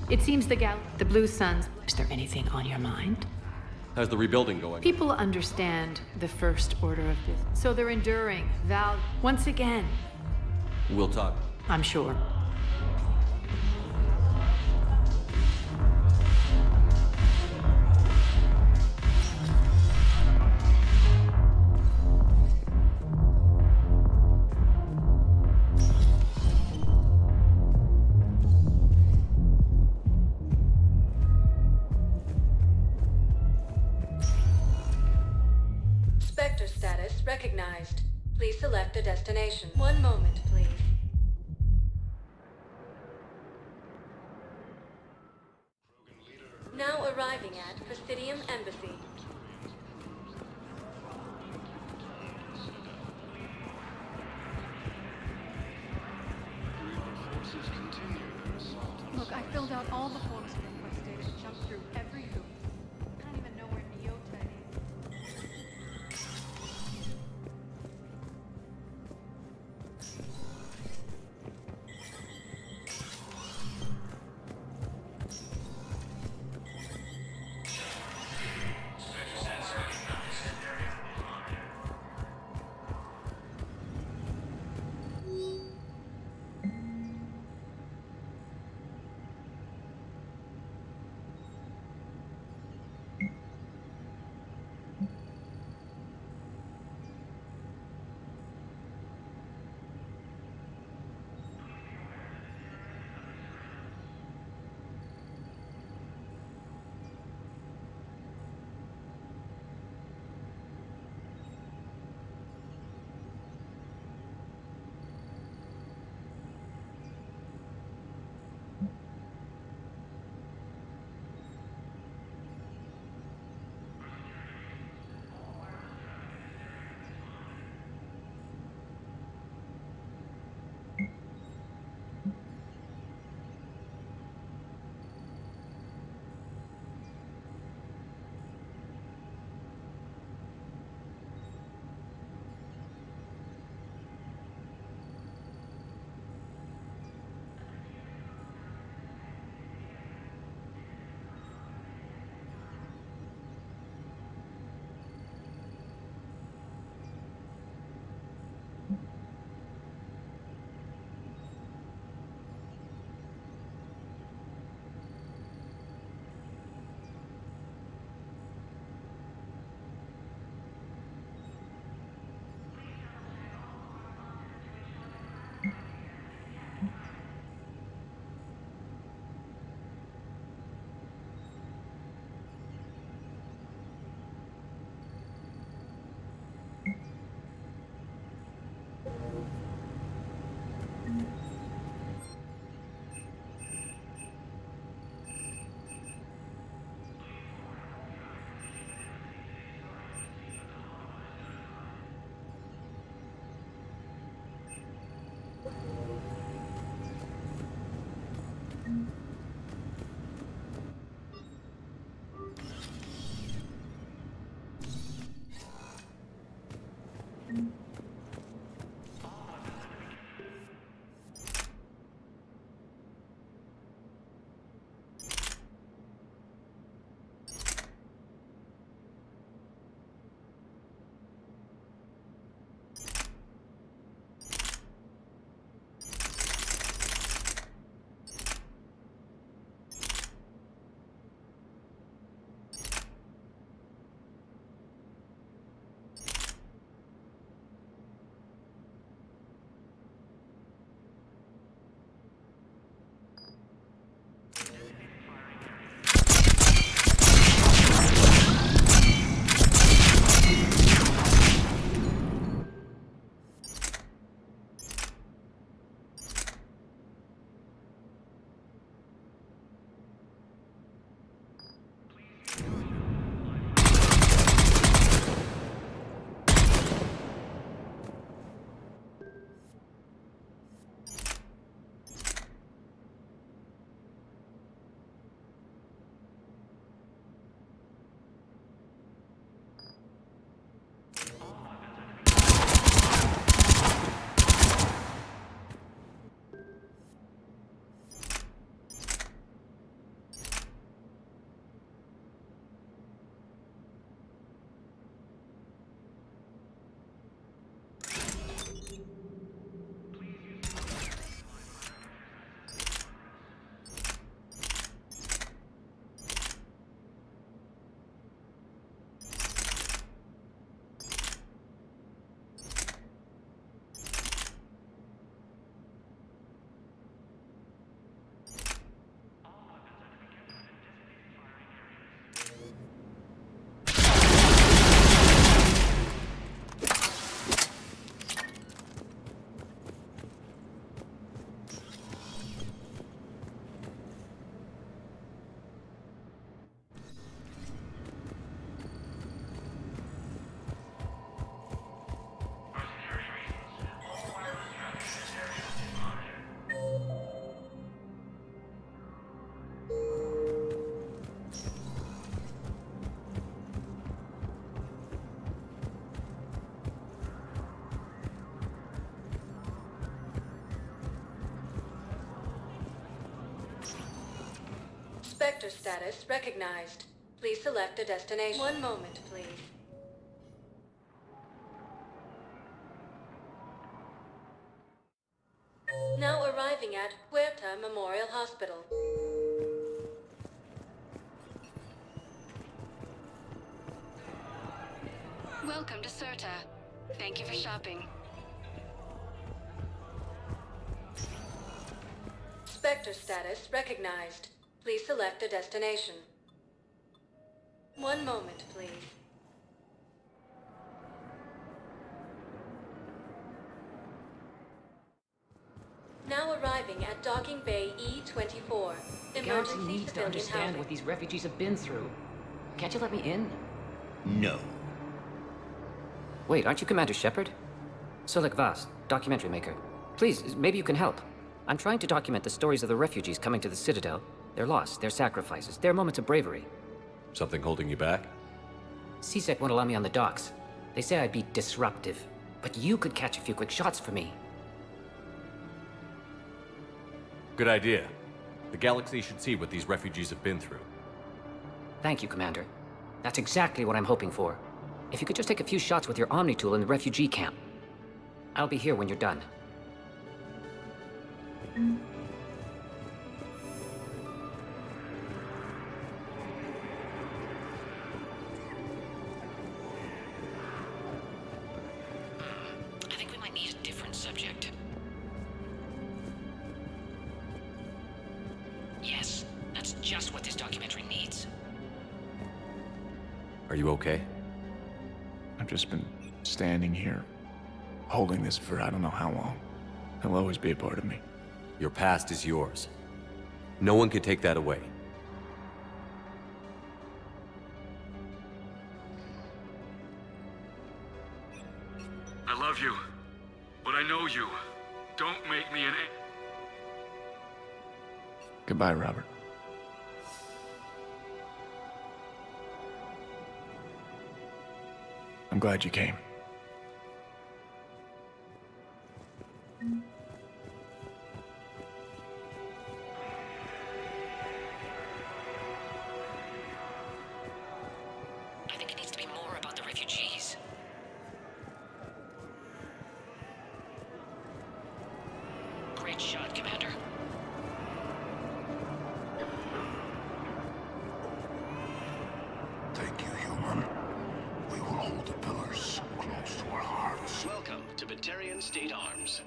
It seems the Blue Suns... Is there anything on your mind? How's the rebuilding going? People understand the first order of business, so they're enduring. Once again. We'll talk. I'm sure. Spectre status recognized. Please select a destination. One moment, please. Now arriving at Presidium Embassy. Look, I filled out all the forms requested and jumped through every hoop. I don't even know where Neota is. Spectre status recognized. Please select a destination. One moment, please. Now arriving at Huerta Memorial Hospital. Welcome to Cirta. Thank you for shopping. Spectre status recognized. Please select a destination. One moment, please. Now arriving at Docking Bay E-24. The Galaxy Emergency needs to civilian understand housing. what these refugees have been through. Can't you let me in? No. Wait, aren't you Commander Shepard? Solik Vast, documentary maker. Please, maybe you can help. I'm trying to document the stories of the refugees coming to the Citadel. Their loss, their sacrifices, their moments of bravery. Something holding you back? CSEC won't allow me on the docks. They say I'd be disruptive. But you could catch a few quick shots for me. Good idea. The Galaxy should see what these refugees have been through. Thank you, Commander. That's exactly what I'm hoping for. If you could just take a few shots with your Omni tool in the refugee camp. I'll be here when you're done. I think we might need a different subject. Yes, that's just what this documentary needs. Are you okay? I've just been standing here, holding this for I don't know how long. It'll always be a part of me. Your past is yours. No one can take that away. I love you, but I know you. Don't make me an... Goodbye, Robert. I'm glad you came. I think it needs to be more about the refugees. Great shot, Commander. Thank you, human. We will hold the pillars close to our hearts. Welcome to Batarian State Arms.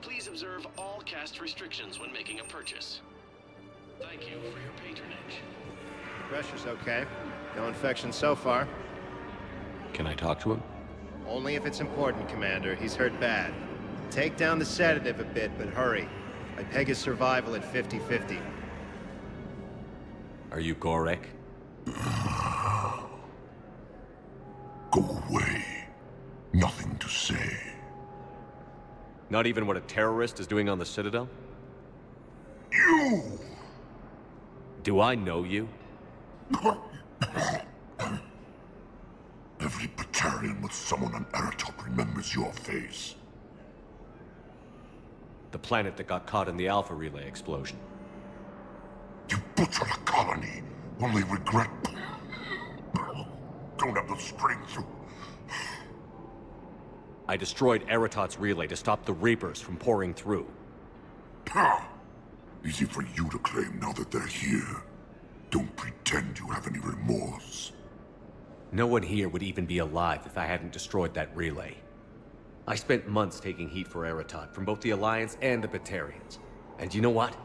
Please observe all caste restrictions when making a purchase. Thank you for your patronage. Pressure's okay. No infection so far. Can I talk to him? Only if it's important, Commander. He's hurt bad. Take down the sedative a bit, but hurry. I peg his survival at 50-50. Are you Gorek? Go away. Nothing to say. Not even what a terrorist is doing on the Citadel? You! Do I know you? Every Batarian with someone on Eratop remembers your face. The planet that got caught in the Alpha Relay explosion. You butchered a colony, only regret... Don't have the strength to... I destroyed Eratot's relay to stop the Reapers from pouring through. Ha! Easy for you to claim now that they're here. Don't pretend you have any remorse. No one here would even be alive if I hadn't destroyed that relay. I spent months taking heat for Eratot from both the Alliance and the Batarians. And you know what?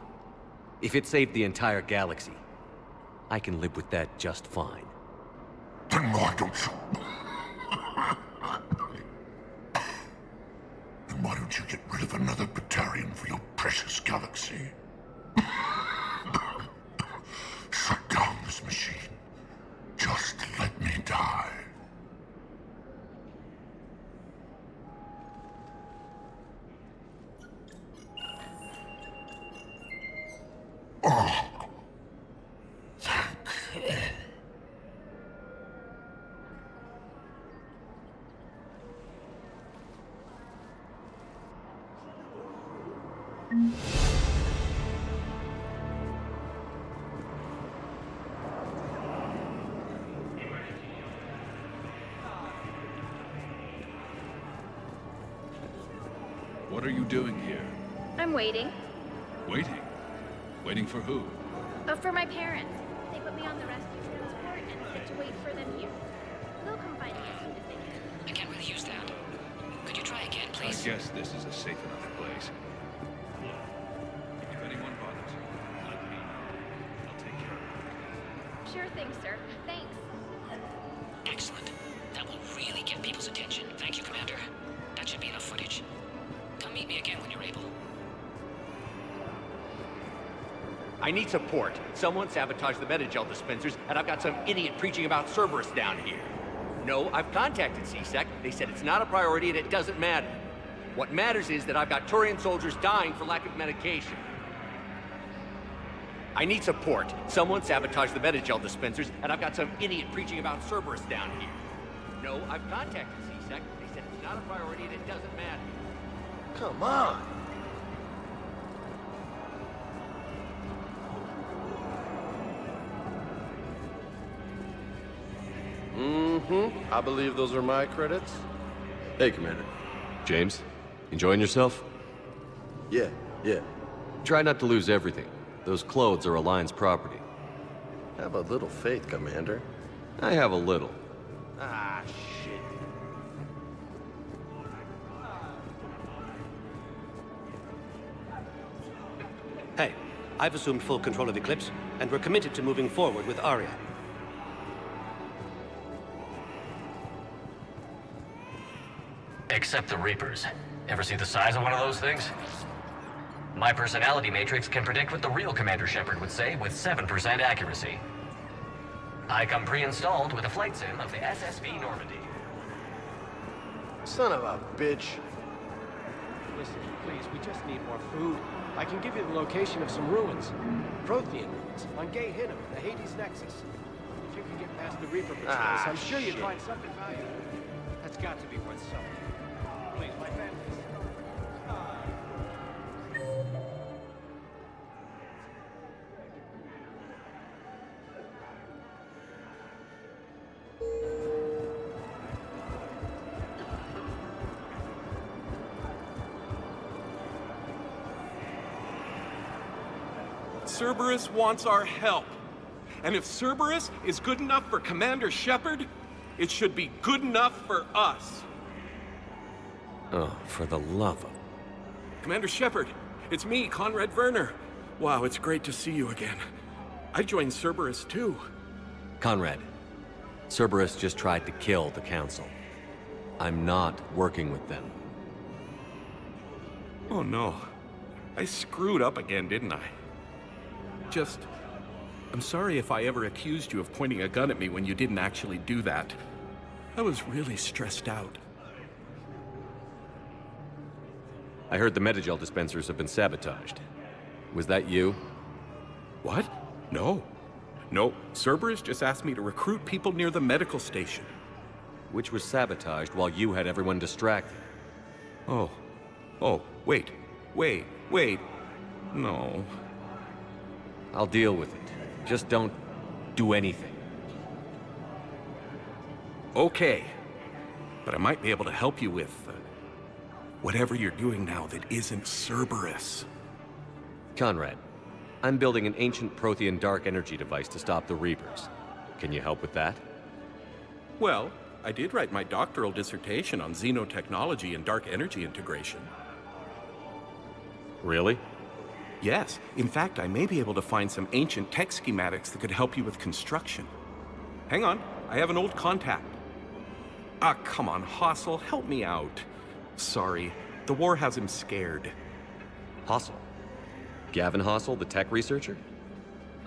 If it saved the entire galaxy, I can live with that just fine. Then why don't you... Then why don't you get rid of another Batarian for your precious galaxy? Shut down this machine. Just let me die. Oh. Thank you. What are you doing here? I'm waiting. Waiting? Waiting for who? For my parents. They put me on the rescue transport and said to wait for them here. They'll come find me as soon as they can. I can't really use that. Could you try again, please? I guess this is a safe enough place. If anyone bothers you, let me know. I'll take care of it. Sure thing, sir. Thanks. Excellent. That will really get people's attention. Thank you, Commander. That should be enough footage. Come meet me again when you're able. I need support. Someone sabotaged the Metagel dispensers, and I've got some idiot preaching about Cerberus down here. No, I've contacted CSEC. They said it's not a priority and it doesn't matter. What matters is that I've got Turian soldiers dying for lack of medication. I need support. Someone sabotaged the Metagel dispensers, and I've got some idiot preaching about Cerberus down here. No, I've contacted CSEC. They said it's not a priority and it doesn't matter. Come on! I believe those are my credits. Hey, Commander. James, enjoying yourself? Yeah. Try not to lose everything. Those clothes are Alliance property. Have a little faith, Commander. I have a little. Ah, shit. Hey, I've assumed full control of Eclipse, and we're committed to moving forward with Aria. Except the Reapers. Ever see the size of one of those things? My personality matrix can predict what the real Commander Shepard would say with 7% accuracy. I come pre-installed with a flight sim of the SSV Normandy. Son of a bitch. Listen, please, we just need more food. I can give you the location of some ruins. Prothean ruins, on Gay Hinnom, the Hades Nexus. If you can get past the Reaper patrols, I'm sure you'd find something valuable. That's got to be worth something. Please, my family's... Cerberus wants our help. And if Cerberus is good enough for Commander Shepard, it should be good enough for us. Oh, for the love of... Commander Shepard, it's me, Conrad Werner. Wow, it's great to see you again. I joined Cerberus too. Conrad, Cerberus just tried to kill the Council. I'm not working with them. Oh no. I screwed up again, didn't I? I'm sorry if I ever accused you of pointing a gun at me when you didn't actually do that. I was really stressed out. I heard the Metagel dispensers have been sabotaged. Was that you? What? No. No, Cerberus just asked me to recruit people near the medical station. Which was sabotaged while you had everyone distracted. Oh, wait. No. I'll deal with it. Just don't do anything. Okay. But I might be able to help you with whatever you're doing now that isn't Cerberus. Conrad, I'm building an ancient Prothean dark energy device to stop the Reapers. Can you help with that? Well, I did write my doctoral dissertation on xenotechnology and dark energy integration. Really? Yes. In fact, I may be able to find some ancient tech schematics that could help you with construction. Hang on, I have an old contact. Ah, come on, Hossel, help me out. Sorry, the war has him scared. Hossel? Gavin Hossel, the tech researcher?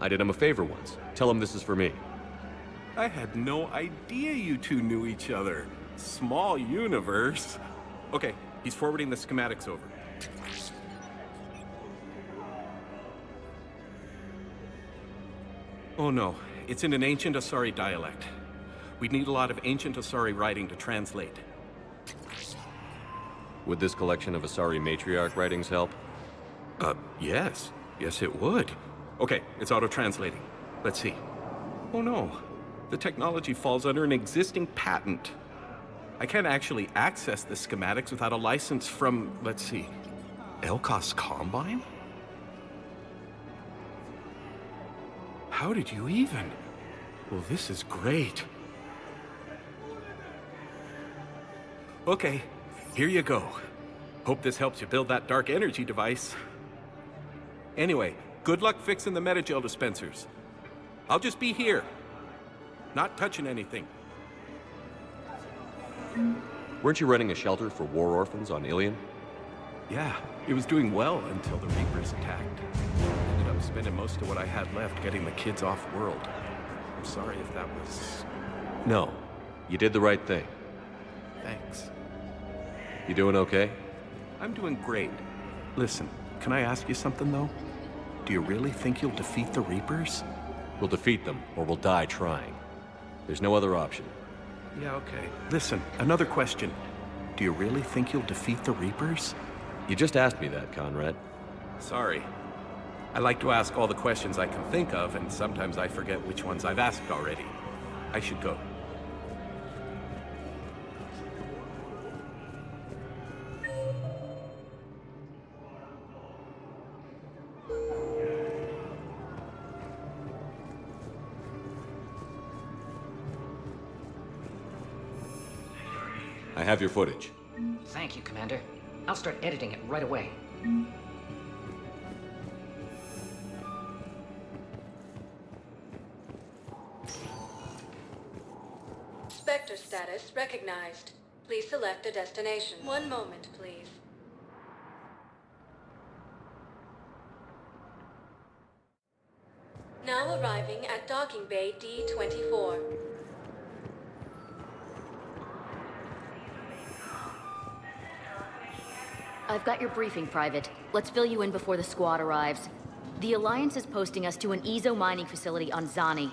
I did him a favor once. Tell him this is for me. I had no idea you two knew each other. Small universe. Okay, he's forwarding the schematics over. Oh no, it's in an ancient Asari dialect. We'd need a lot of ancient Asari writing to translate. Would this collection of Asari matriarch writings help? Yes. Yes, it would. Okay, it's auto-translating. Let's see. Oh no, the technology falls under an existing patent. I can't actually access the schematics without a license from, let's see, Elkos Combine? How did you even? Well, this is great. Okay, here you go. Hope this helps you build that dark energy device. Anyway, good luck fixing the Metagel dispensers. I'll just be here. Not touching anything. Weren't you running a shelter for war orphans on Ilion? Yeah, it was doing well until the Reapers attacked. Ended up spending most of what I had left getting the kids off-world. I'm sorry if that was... No, you did the right thing. Thanks. You doing okay? I'm doing great. Listen, can I ask you something, though? Do you really think you'll defeat the Reapers? We'll defeat them, or we'll die trying. There's no other option. Yeah, okay. Listen, another question. Do you really think you'll defeat the Reapers? You just asked me that, Conrad. Sorry. I like to ask all the questions I can think of, and sometimes I forget which ones I've asked already. I should go. I have your footage. Thank you, Commander. I'll start editing it right away. Spectre status recognized. Please select a destination. One moment, please. Now arriving at docking bay D-24. I've got your briefing, Private. Let's fill you in before the squad arrives. The Alliance is posting us to an Ezo mining facility on Zani.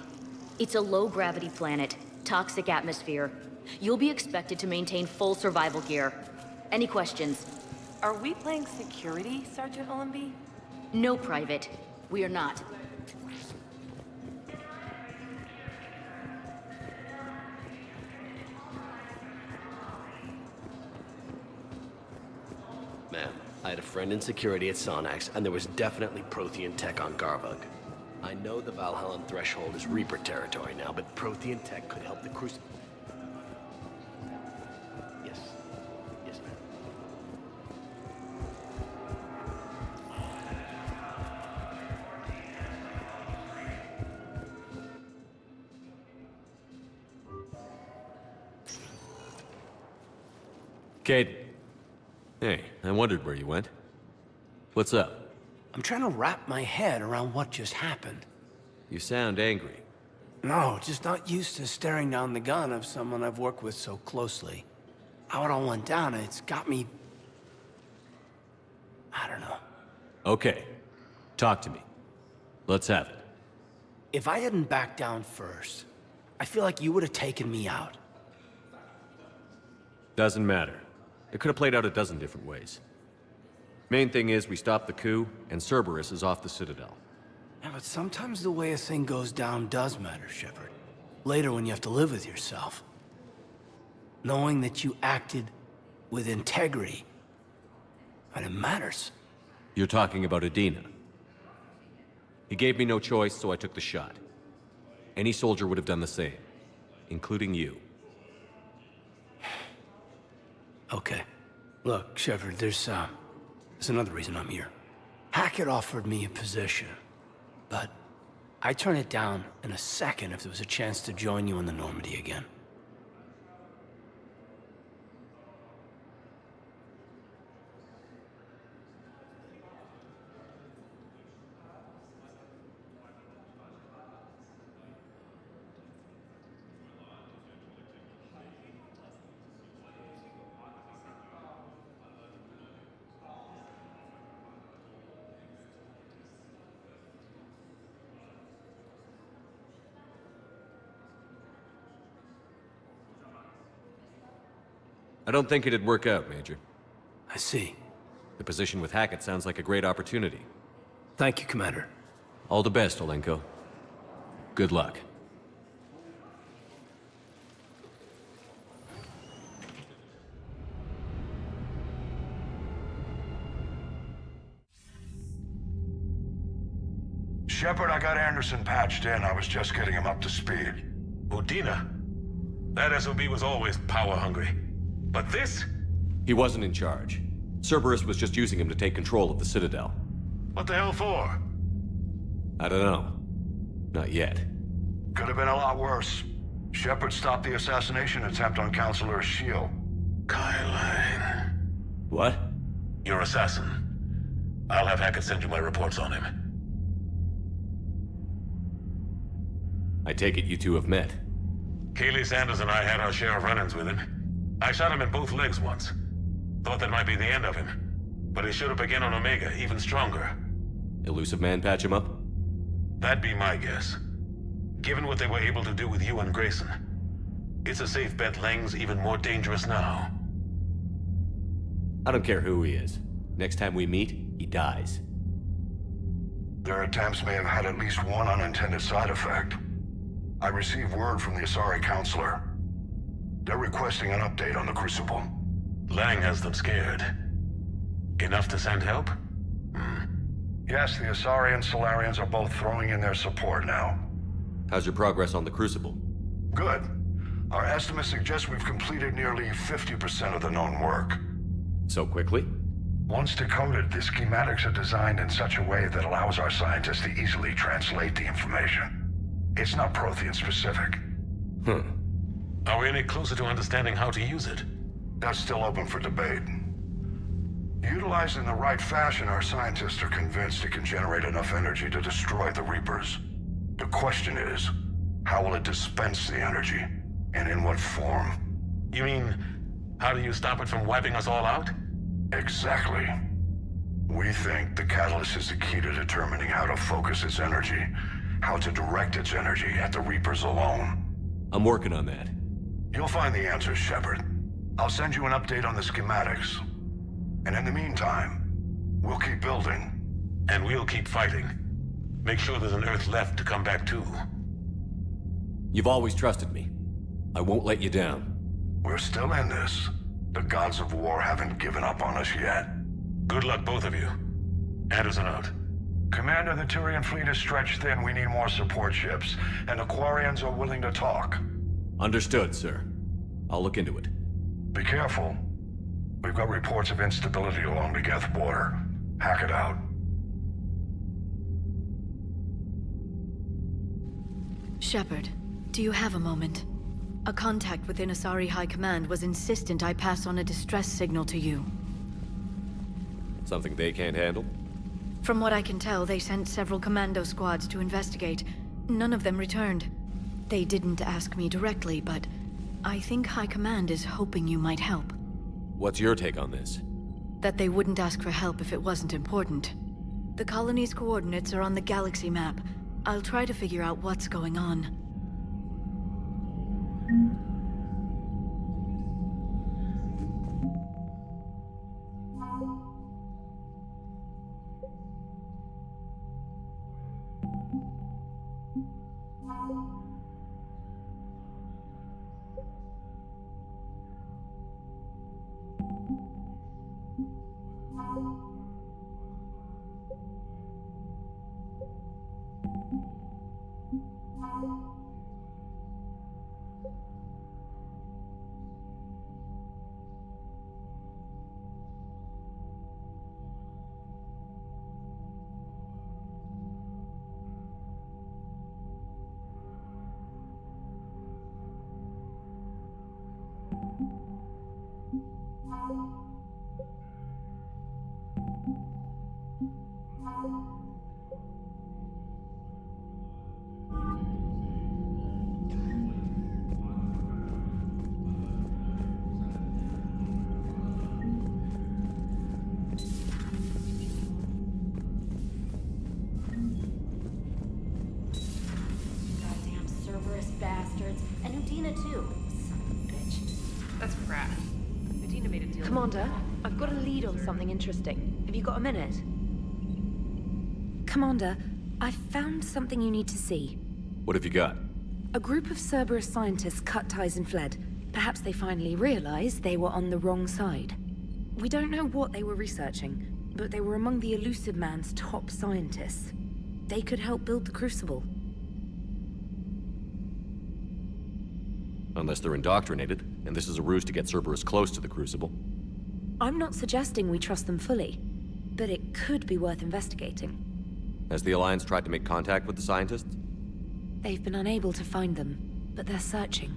It's a low-gravity planet, toxic atmosphere, You'll be expected to maintain full survival gear. Any questions? Are we playing security, Sergeant Ullenby? No, Private. We are not. Ma'am, I had a friend in security at Sonax, and there was definitely Prothean tech on Garvug. I know the Valhallan threshold is Reaper territory now, but Prothean tech could help the Crucible. Yes. Yes, ma'am. Cade. Hey, I wondered where you went. What's up? I'm trying to wrap my head around what just happened. You sound angry. No, just not used to staring down the gun of someone I've worked with so closely. How it all went down, it's got me... I don't know. Okay. Talk to me. Let's have it. If I hadn't backed down first, I feel like you would have taken me out. Doesn't matter. It could have played out a dozen different ways. Main thing is we stopped the coup, and Cerberus is off the Citadel. Yeah, but sometimes the way a thing goes down does matter, Shepard. Later when you have to live with yourself. Knowing that you acted with integrity, and it matters. You're talking about Adina. He gave me no choice, so I took the shot. Any soldier would have done the same, including you. Okay. Look, Shepard, there's another reason I'm here. Hackett offered me a position, but I'd turn it down in a second if there was a chance to join you in the Normandy again. I don't think it'd work out, Major. I see. The position with Hackett sounds like a great opportunity. Thank you, Commander. All the best, Olenko. Good luck. Shepard, I got Anderson patched in. I was just getting him up to speed. Udina? That SOB was always power-hungry. But this? He wasn't in charge. Cerberus was just using him to take control of the Citadel. What the hell for? I don't know. Not yet. Could have been a lot worse. Shepard stopped the assassination attempt on Counselor Shield. Kyle. What? Your assassin. I'll have Hackett send you my reports on him. I take it you two have met. Kaylee Sanders and I had our share of run-ins with him. I shot him in both legs once. Thought that might be the end of him. But he showed up again on Omega, even stronger. Elusive Man patch him up? That'd be my guess. Given what they were able to do with you and Grayson. It's a safe bet Lang's even more dangerous now. I don't care who he is. Next time we meet, he dies. Their attempts may have had at least one unintended side effect. I received word from the Asari Counselor. They're requesting an update on the Crucible. Lang has them scared. Enough to send help? Yes, the Asari and Solarians are both throwing in their support now. How's your progress on the Crucible? Good. Our estimates suggest we've completed nearly 50% of the known work. So quickly? Once decoded, the schematics are designed in such a way that allows our scientists to easily translate the information. It's not Prothean specific. Are we any closer to understanding how to use it? That's still open for debate. Utilized in the right fashion, our scientists are convinced it can generate enough energy to destroy the Reapers. The question is, how will it dispense the energy? And in what form? You mean, how do you stop it from wiping us all out? Exactly. We think the catalyst is the key to determining how to focus its energy, how to direct its energy at the Reapers alone. I'm working on that. You'll find the answers, Shepard. I'll send you an update on the schematics. And in the meantime, we'll keep building. And we'll keep fighting. Make sure there's an Earth left to come back to. You've always trusted me. I won't let you down. We're still in this. The gods of war haven't given up on us yet. Good luck, both of you. Anderson out. Commander, the Turian fleet is stretched thin. We need more support ships. And Aquarians are willing to talk. Understood, sir. I'll look into it. Be careful. We've got reports of instability along the Geth border. Hack it out. Shepard, do you have a moment? A contact within Asari High Command was insistent I pass on a distress signal to you. Something they can't handle? From what I can tell, they sent several commando squads to investigate. None of them returned. They didn't ask me directly, but I think High Command is hoping you might help. What's your take on this? That they wouldn't ask for help if it wasn't important. The colony's coordinates are on the galaxy map. I'll try to figure out what's going on. Bastards. And Udina too. Son of a bitch. That's crap. Medina made a deal. Commander, I've got a lead on something interesting. Have you got a minute? Commander, I've found something you need to see. What have you got? A group of Cerberus scientists cut ties and fled. Perhaps they finally realized they were on the wrong side. We don't know what they were researching, but they were among the Elusive Man's top scientists. They could help build the Crucible. Unless they're indoctrinated, and this is a ruse to get Cerberus close to the Crucible. I'm not suggesting we trust them fully, but it could be worth investigating. Has the Alliance tried to make contact with the scientists? They've been unable to find them, but they're searching.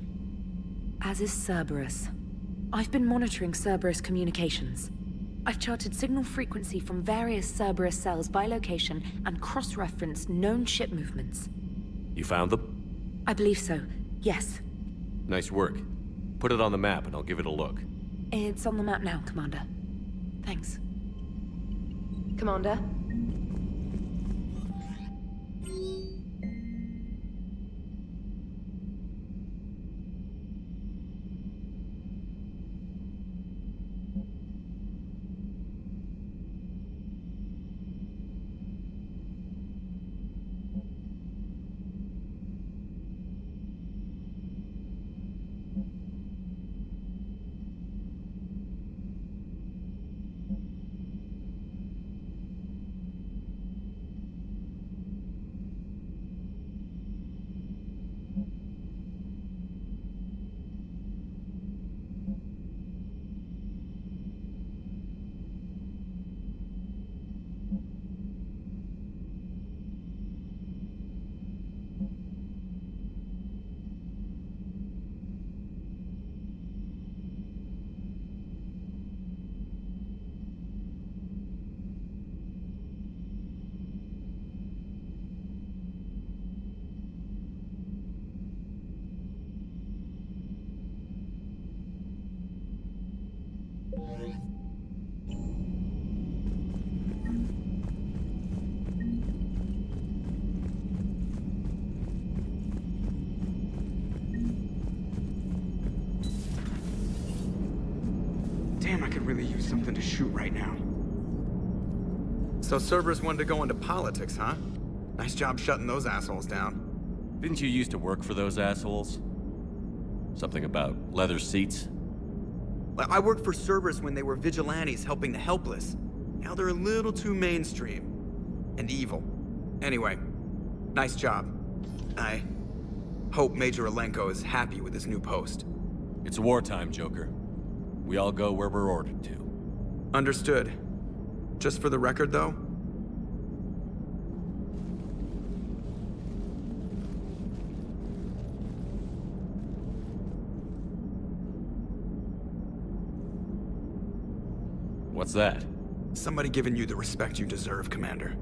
As is Cerberus. I've been monitoring Cerberus communications. I've charted signal frequency from various Cerberus cells by location and cross-referenced known ship movements. You found them? I believe so, yes. Nice work. Put it on the map and I'll give it a look. It's on the map now, Commander. Thanks. Commander? Damn, I could really use something to shoot right now. So Cerberus wanted to go into politics, huh? Nice job shutting those assholes down. Didn't you used to work for those assholes? Something about leather seats? I worked for Cerberus when they were vigilantes helping the helpless. Now they're a little too mainstream. And evil. Anyway, nice job. I hope Major Alenko is happy with his new post. It's wartime, Joker. We all go where we're ordered to. Understood. Just for the record, though, what's that? somebody giving you the respect you deserve, Commander.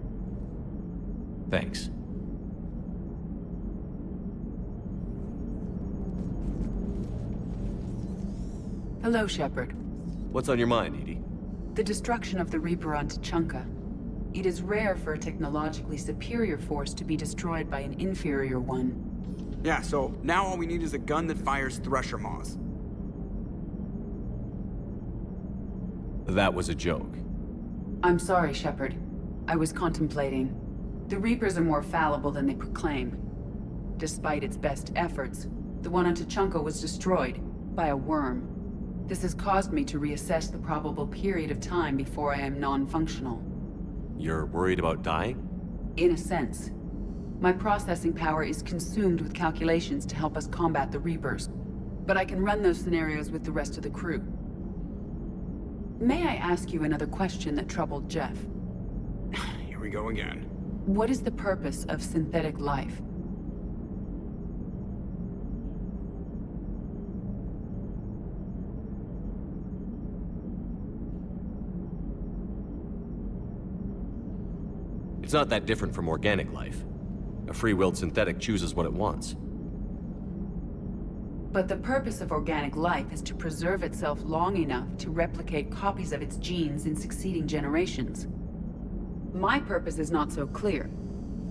Thanks. Hello, Shepard. What's on your mind, Edie? The destruction of the Reaper on Tuchanka. It is rare for a technologically superior force to be destroyed by an inferior one. Yeah, so now all we need is a gun that fires Thresher Maws. That was a joke. I'm sorry, Shepard. I was contemplating. The Reapers are more fallible than they proclaim. Despite its best efforts, the one on Tuchanka was destroyed by a worm. This has caused me to reassess the probable period of time before I am non-functional. You're worried about dying? In a sense. My processing power is consumed with calculations to help us combat the Reapers, but I can run those scenarios with the rest of the crew. May I ask you another question that troubled Jeff? Here we go again. What is the purpose of synthetic life? It's not that different from organic life. A free-willed synthetic chooses what it wants. But the purpose of organic life is to preserve itself long enough to replicate copies of its genes in succeeding generations. My purpose is not so clear.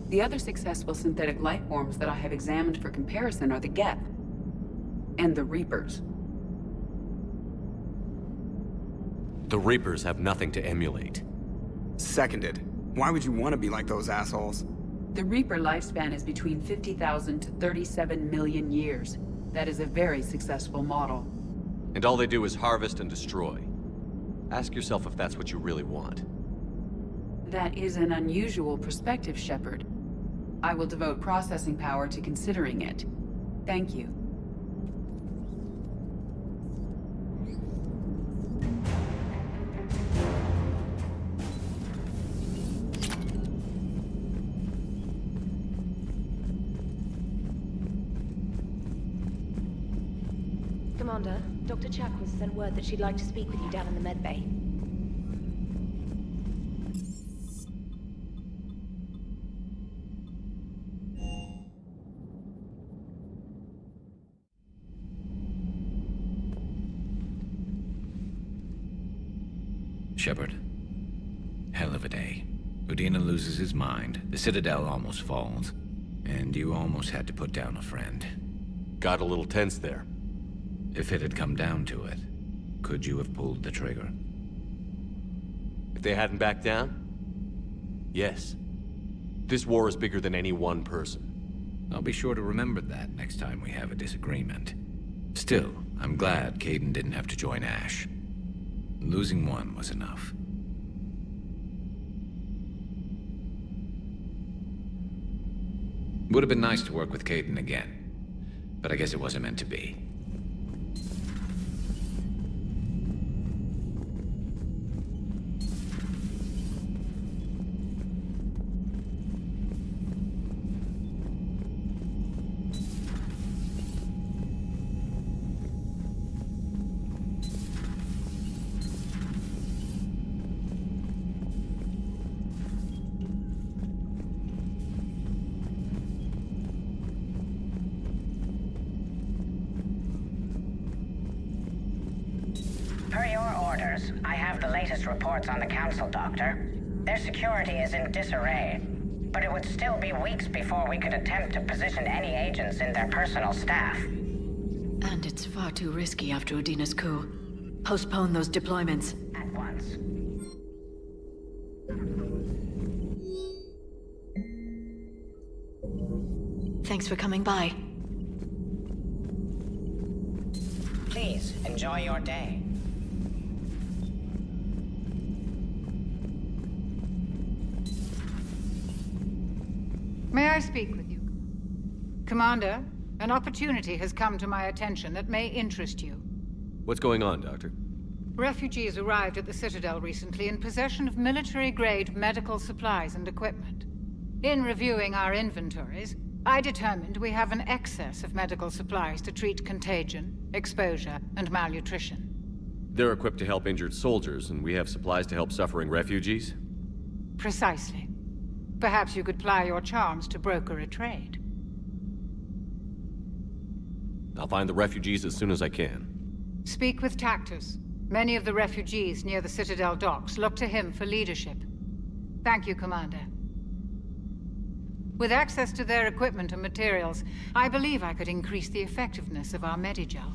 The other successful synthetic life forms that I have examined for comparison are the Geth and the Reapers. The Reapers have nothing to emulate. Seconded. Why would you want to be like those assholes? The Reaper lifespan is between 50,000 to 37 million years. That is a very successful model. And all they do is harvest and destroy. Ask yourself if that's what you really want. That is an unusual perspective, Shepard. I will devote processing power to considering it. Thank you. Commander, Dr. Chakwas sent word that she'd like to speak with you down in the med bay. Shepard. Hell of a day. Udina loses his mind, the Citadel almost falls, and you almost had to put down a friend. Got a little tense there. If it had come down to it, could you have pulled the trigger? If they hadn't backed down? Yes. This war is bigger than any one person. I'll be sure to remember that next time we have a disagreement. Still, I'm glad Kaidan didn't have to join Ash. Losing one was enough. Would have been nice to work with Kaidan again, but I guess it wasn't meant to be. Per your orders, I have the latest reports on the Council, Doctor. Their security is in disarray, but it would still be weeks before we could attempt to position any agents in their personal staff. And it's far too risky after Udina's coup. postpone those deployments. At once. Thanks for coming by. Please, enjoy your day. May I speak with you? Commander, an opportunity has come to my attention that may interest you. What's going on, Doctor? Refugees arrived at the Citadel recently in possession of military-grade medical supplies and equipment. In reviewing our inventories, I determined we have an excess of medical supplies to treat contagion, exposure, and malnutrition. They're equipped to help injured soldiers, and we have supplies to help suffering refugees? Precisely. Perhaps you could ply your charms to broker a trade. I'll find the refugees as soon as I can. Speak with Tactus. Many of the refugees near the Citadel docks look to him for leadership. Thank you, Commander. With access to their equipment and materials, I believe I could increase the effectiveness of our Medigel.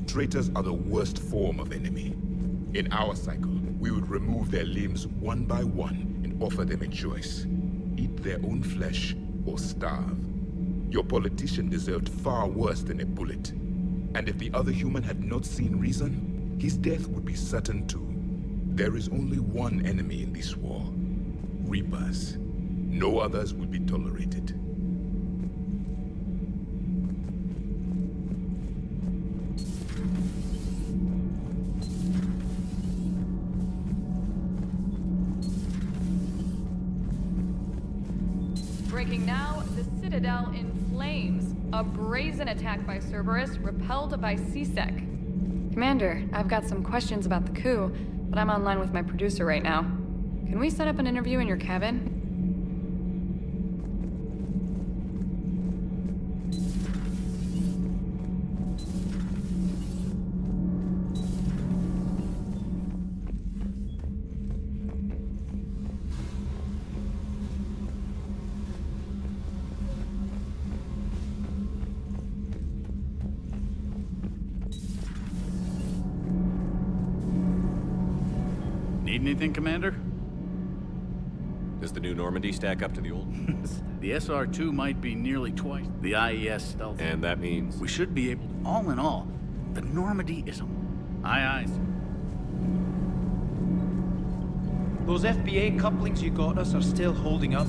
Traitors are the worst form of enemy. In our cycle, we would remove their limbs one by one and offer them a choice. Eat their own flesh or starve. Your politician deserved far worse than a bullet. And if the other human had not seen reason, his death would be certain too. There is only one enemy in this war. Reapers. No others would be tolerated. Breaking now, the Citadel in flames. A brazen attack by Cerberus, repelled by CSEC. Commander, I've got some questions about the coup, but I'm online with my producer right now. Can we set up an interview in your cabin? Need anything, Commander? Does the new Normandy stack up to the old? The SR-2 might be nearly twice the IES stealth. And that means? We should be able to... All in all, the Normandy is a... Aye, aye. Those FBA couplings you got us are still holding up.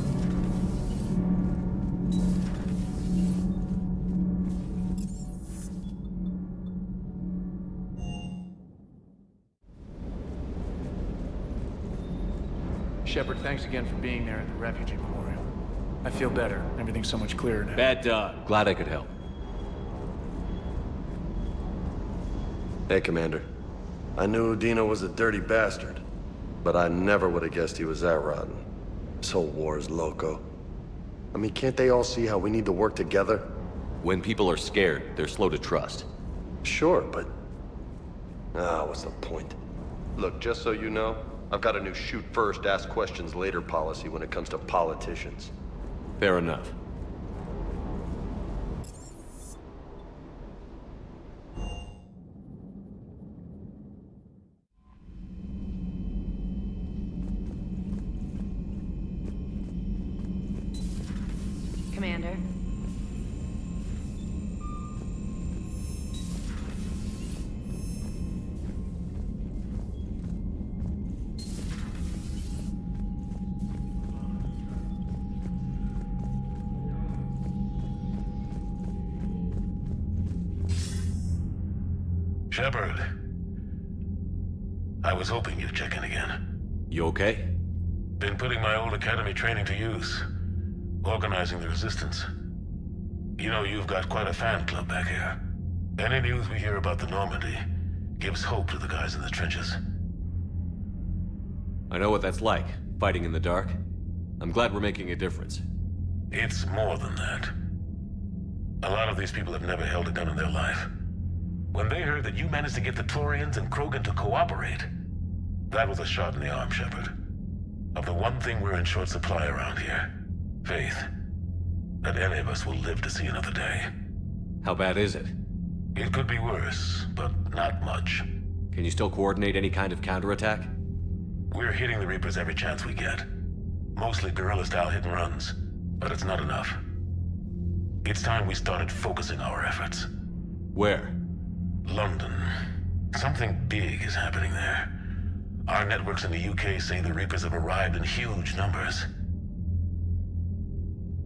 Shepard, thanks again for being there at the Refugee Memorial. I feel better. Everything's so much clearer now. Bad dog. Glad I could help. Hey, Commander. I knew Udina was a dirty bastard, but I never would have guessed he was that rotten. This whole war is loco. I mean, can't they all see how we need to work together? When people are scared, they're slow to trust. Sure, but... what's the point? Look, just so you know, I've got a new shoot first, ask questions later policy when it comes to politicians. Fair enough. Commander. Shepard. I was hoping you'd check in again. You okay? Been putting my old academy training to use. Organizing the resistance. You know, you've got quite a fan club back here. Any news we hear about the Normandy gives hope to the guys in the trenches. I know what that's like, fighting in the dark. I'm glad we're making a difference. It's more than that. A lot of these people have never held a gun in their life. When they heard that you managed to get the Torians and Krogan to cooperate, that was a shot in the arm, Shepard. Of the one thing we're in short supply around here, faith. That any of us will live to see another day. How bad is it? It could be worse, but not much. Can you still coordinate any kind of counterattack? We're hitting the Reapers every chance we get. Mostly guerrilla-style hit-and-runs, but it's not enough. It's time we started focusing our efforts. Where? London. Something big is happening there. Our networks in the UK say the Reapers have arrived in huge numbers.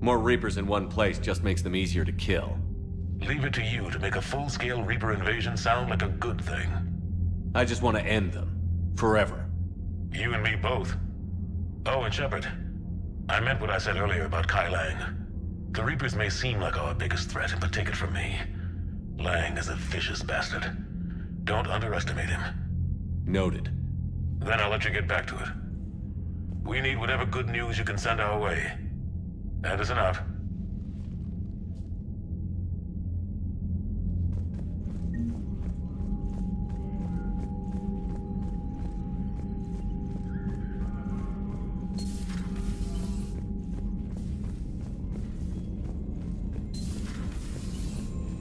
More Reapers in one place just makes them easier to kill. Leave it to you to make a full-scale Reaper invasion sound like a good thing. I just want to end them. Forever. You and me both. Oh, and Shepard, I meant what I said earlier about Kai Lang. The Reapers may seem like our biggest threat, but take it from me. Lang is a vicious bastard. Don't underestimate him. Noted. Then I'll let you get back to it. We need whatever good news you can send our way. Anderson out.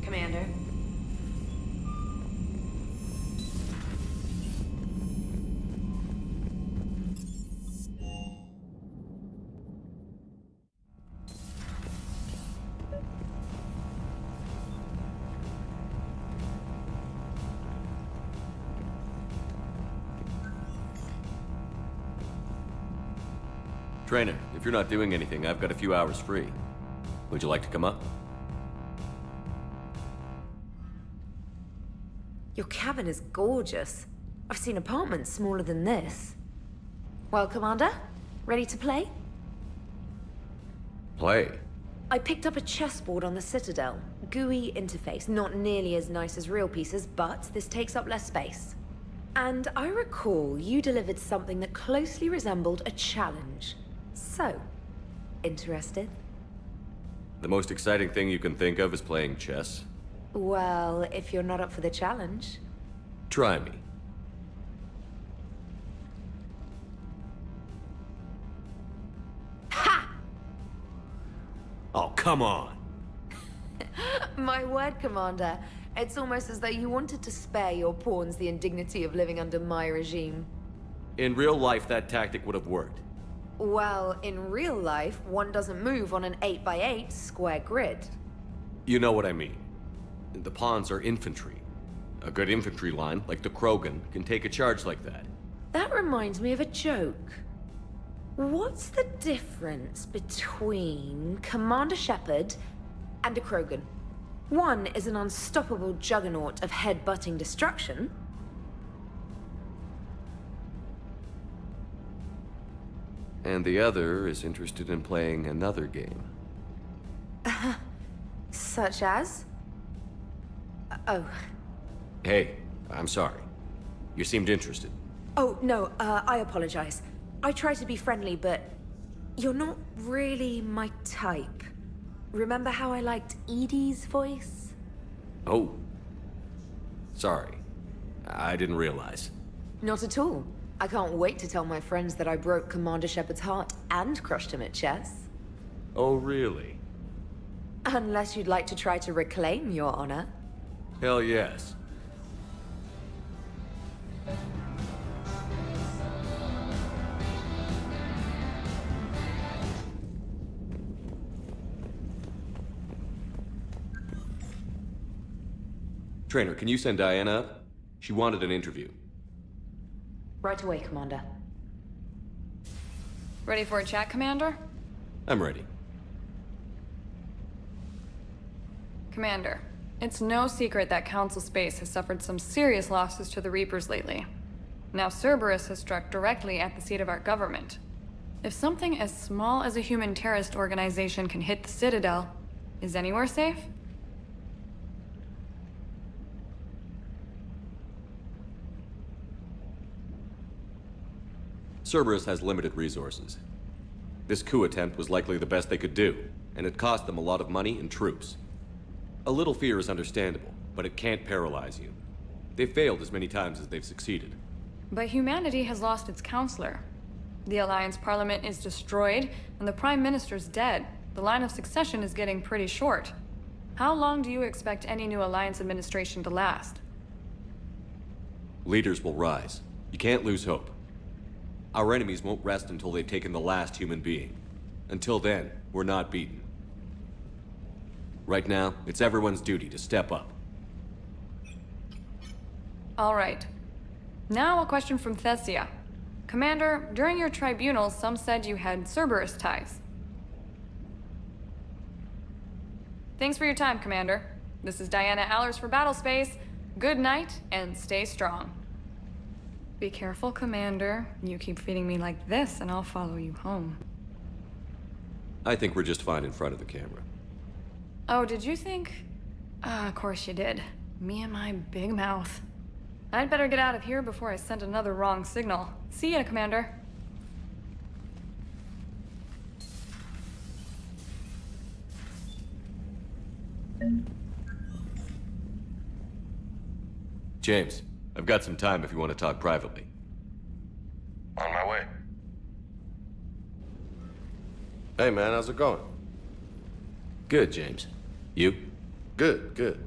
Commander. Trainer, if you're not doing anything, I've got a few hours free. Would you like to come up? Your cabin is gorgeous. I've seen apartments smaller than this. Well, Commander, ready to play? Play? I picked up a chessboard on the Citadel. GUI interface, not nearly as nice as real pieces, but this takes up less space. And I recall you delivered something that closely resembled a challenge. So, interested? The most exciting thing you can think of is playing chess? Well, if you're not up for the challenge. Try me. Ha! Oh, come on! My word, Commander. It's almost as though you wanted to spare your pawns the indignity of living under my regime. In real life, that tactic would have worked. Well, in real life, one doesn't move on an 8x8 square grid. You know what I mean. The pawns are infantry. A good infantry line, like the Krogan, can take a charge like that. That reminds me of a joke. What's the difference between Commander Shepard and a Krogan? One is an unstoppable juggernaut of head-butting destruction. And the other is interested in playing another game. Such as? Oh. Hey, I'm sorry. You seemed interested. Oh, no, I apologize. I try to be friendly, but you're not really my type. Remember how I liked Edie's voice? Oh. Sorry. I didn't realize. Not at all. I can't wait to tell my friends that I broke Commander Shepard's heart and crushed him at chess. Oh, really? Unless you'd like to try to reclaim your honor. Hell yes. Trainer, can you send Diana up? She wanted an interview. Right away, Commander. Ready for a chat, Commander? I'm ready. Commander, it's no secret that Council Space has suffered some serious losses to the Reapers lately. Now Cerberus has struck directly at the seat of our government. If something as small as a human terrorist organization can hit the Citadel, is anywhere safe? Cerberus has limited resources. This coup attempt was likely the best they could do, and it cost them a lot of money and troops. A little fear is understandable, but it can't paralyze you. They've failed as many times as they've succeeded. But humanity has lost its counselor. The Alliance Parliament is destroyed, and the Prime Minister's dead. The line of succession is getting pretty short. How long do you expect any new Alliance administration to last? Leaders will rise. You can't lose hope. Our enemies won't rest until they've taken the last human being. Until then, we're not beaten. Right now, it's everyone's duty to step up. All right. Now a question from Thessia. Commander, during your tribunal, some said you had Cerberus ties. Thanks for your time, Commander. This is Diana Allers for Battlespace. Good night, and stay strong. Be careful, Commander. You keep feeding me like this, and I'll follow you home. I think we're just fine in front of the camera. Oh, did you think? Of course you did. Me and my big mouth. I'd better get out of here before I send another wrong signal. See ya, Commander. James, I've got some time if you want to talk privately. On my way. Hey man, how's it going? Good, James. You? Good, good.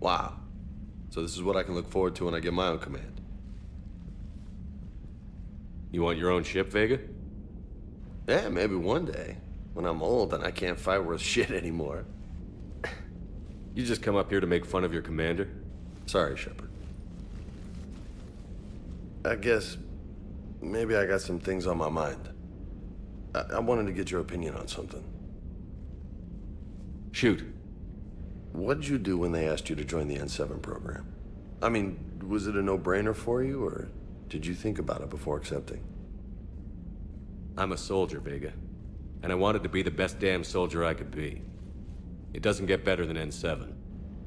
Wow. So this is what I can look forward to when I get my own command. You want your own ship, Vega? Yeah, maybe one day. When I'm old and I can't fight worth shit anymore. You just come up here to make fun of your commander? Sorry, Shepard. I guess maybe I got some things on my mind. I wanted to get your opinion on something. Shoot. What'd you do when they asked you to join the N7 program? I mean, was it a no-brainer for you, or did you think about it before accepting? I'm a soldier, Vega. And I wanted to be the best damn soldier I could be. It doesn't get better than N7.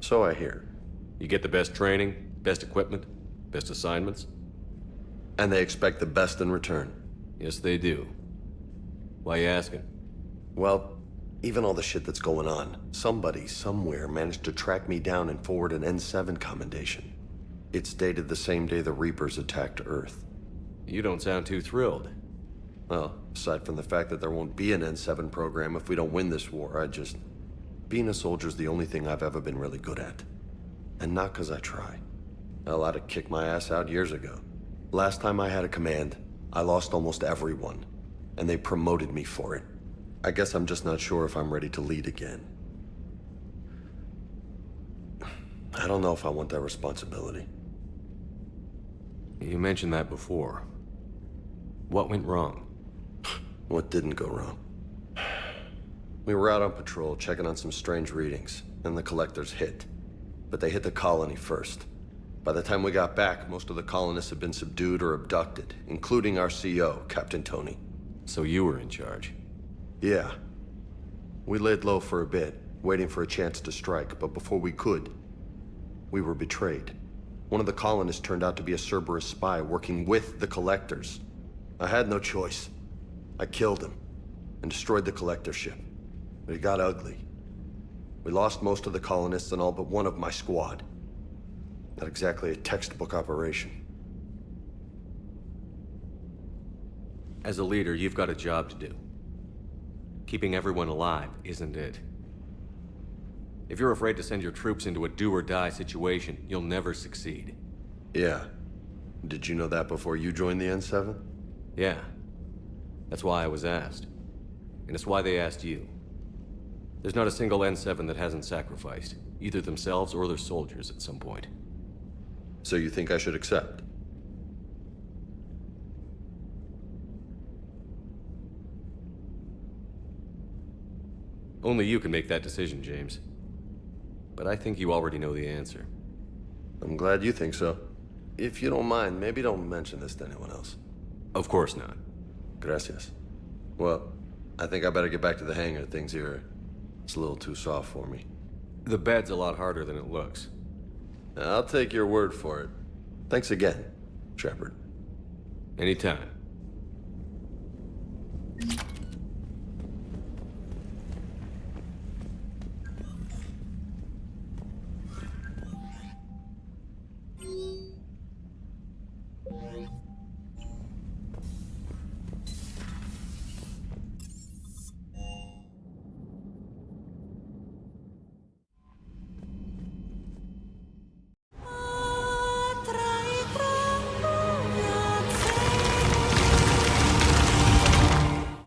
So I hear. You get the best training, best equipment, best assignments. And they expect the best in return. Yes, they do. Why you asking? Well, even all the shit that's going on, somebody, somewhere, managed to track me down and forward an N7 commendation. It's dated the same day the Reapers attacked Earth. You don't sound too thrilled. Well, aside from the fact that there won't be an N7 program if we don't win this war, being a soldier's the only thing I've ever been really good at. And not 'cause I try. Hell, I'd have kicked my ass out years ago. Last time I had a command, I lost almost everyone. And they promoted me for it. I guess I'm just not sure if I'm ready to lead again. I don't know if I want that responsibility. You mentioned that before. What went wrong? What didn't go wrong? We were out on patrol, checking on some strange readings, and the collectors hit. But they hit the colony first. By the time we got back, most of the colonists had been subdued or abducted, including our CO, Captain Tony. So you were in charge? Yeah. We laid low for a bit, waiting for a chance to strike, but before we could, we were betrayed. One of the colonists turned out to be a Cerberus spy working with the collectors. I had no choice. I killed him and destroyed the collector ship. But it got ugly. We lost most of the colonists and all but one of my squad. Not exactly a textbook operation. As a leader, you've got a job to do. Keeping everyone alive isn't it. If you're afraid to send your troops into a do-or-die situation, you'll never succeed. Yeah. Did you know that before you joined the N7? Yeah. That's why I was asked. And it's why they asked you. There's not a single N7 that hasn't sacrificed, either themselves or their soldiers at some point. So you think I should accept? Only you can make that decision, James. But I think you already know the answer. I'm glad you think so. If you don't mind, maybe don't mention this to anyone else. Of course not. Gracias. Well, I think I better get back to the hangar. Things here, it's a little too soft for me. The bed's a lot harder than it looks. I'll take your word for it. Thanks again, Shepard. Anytime.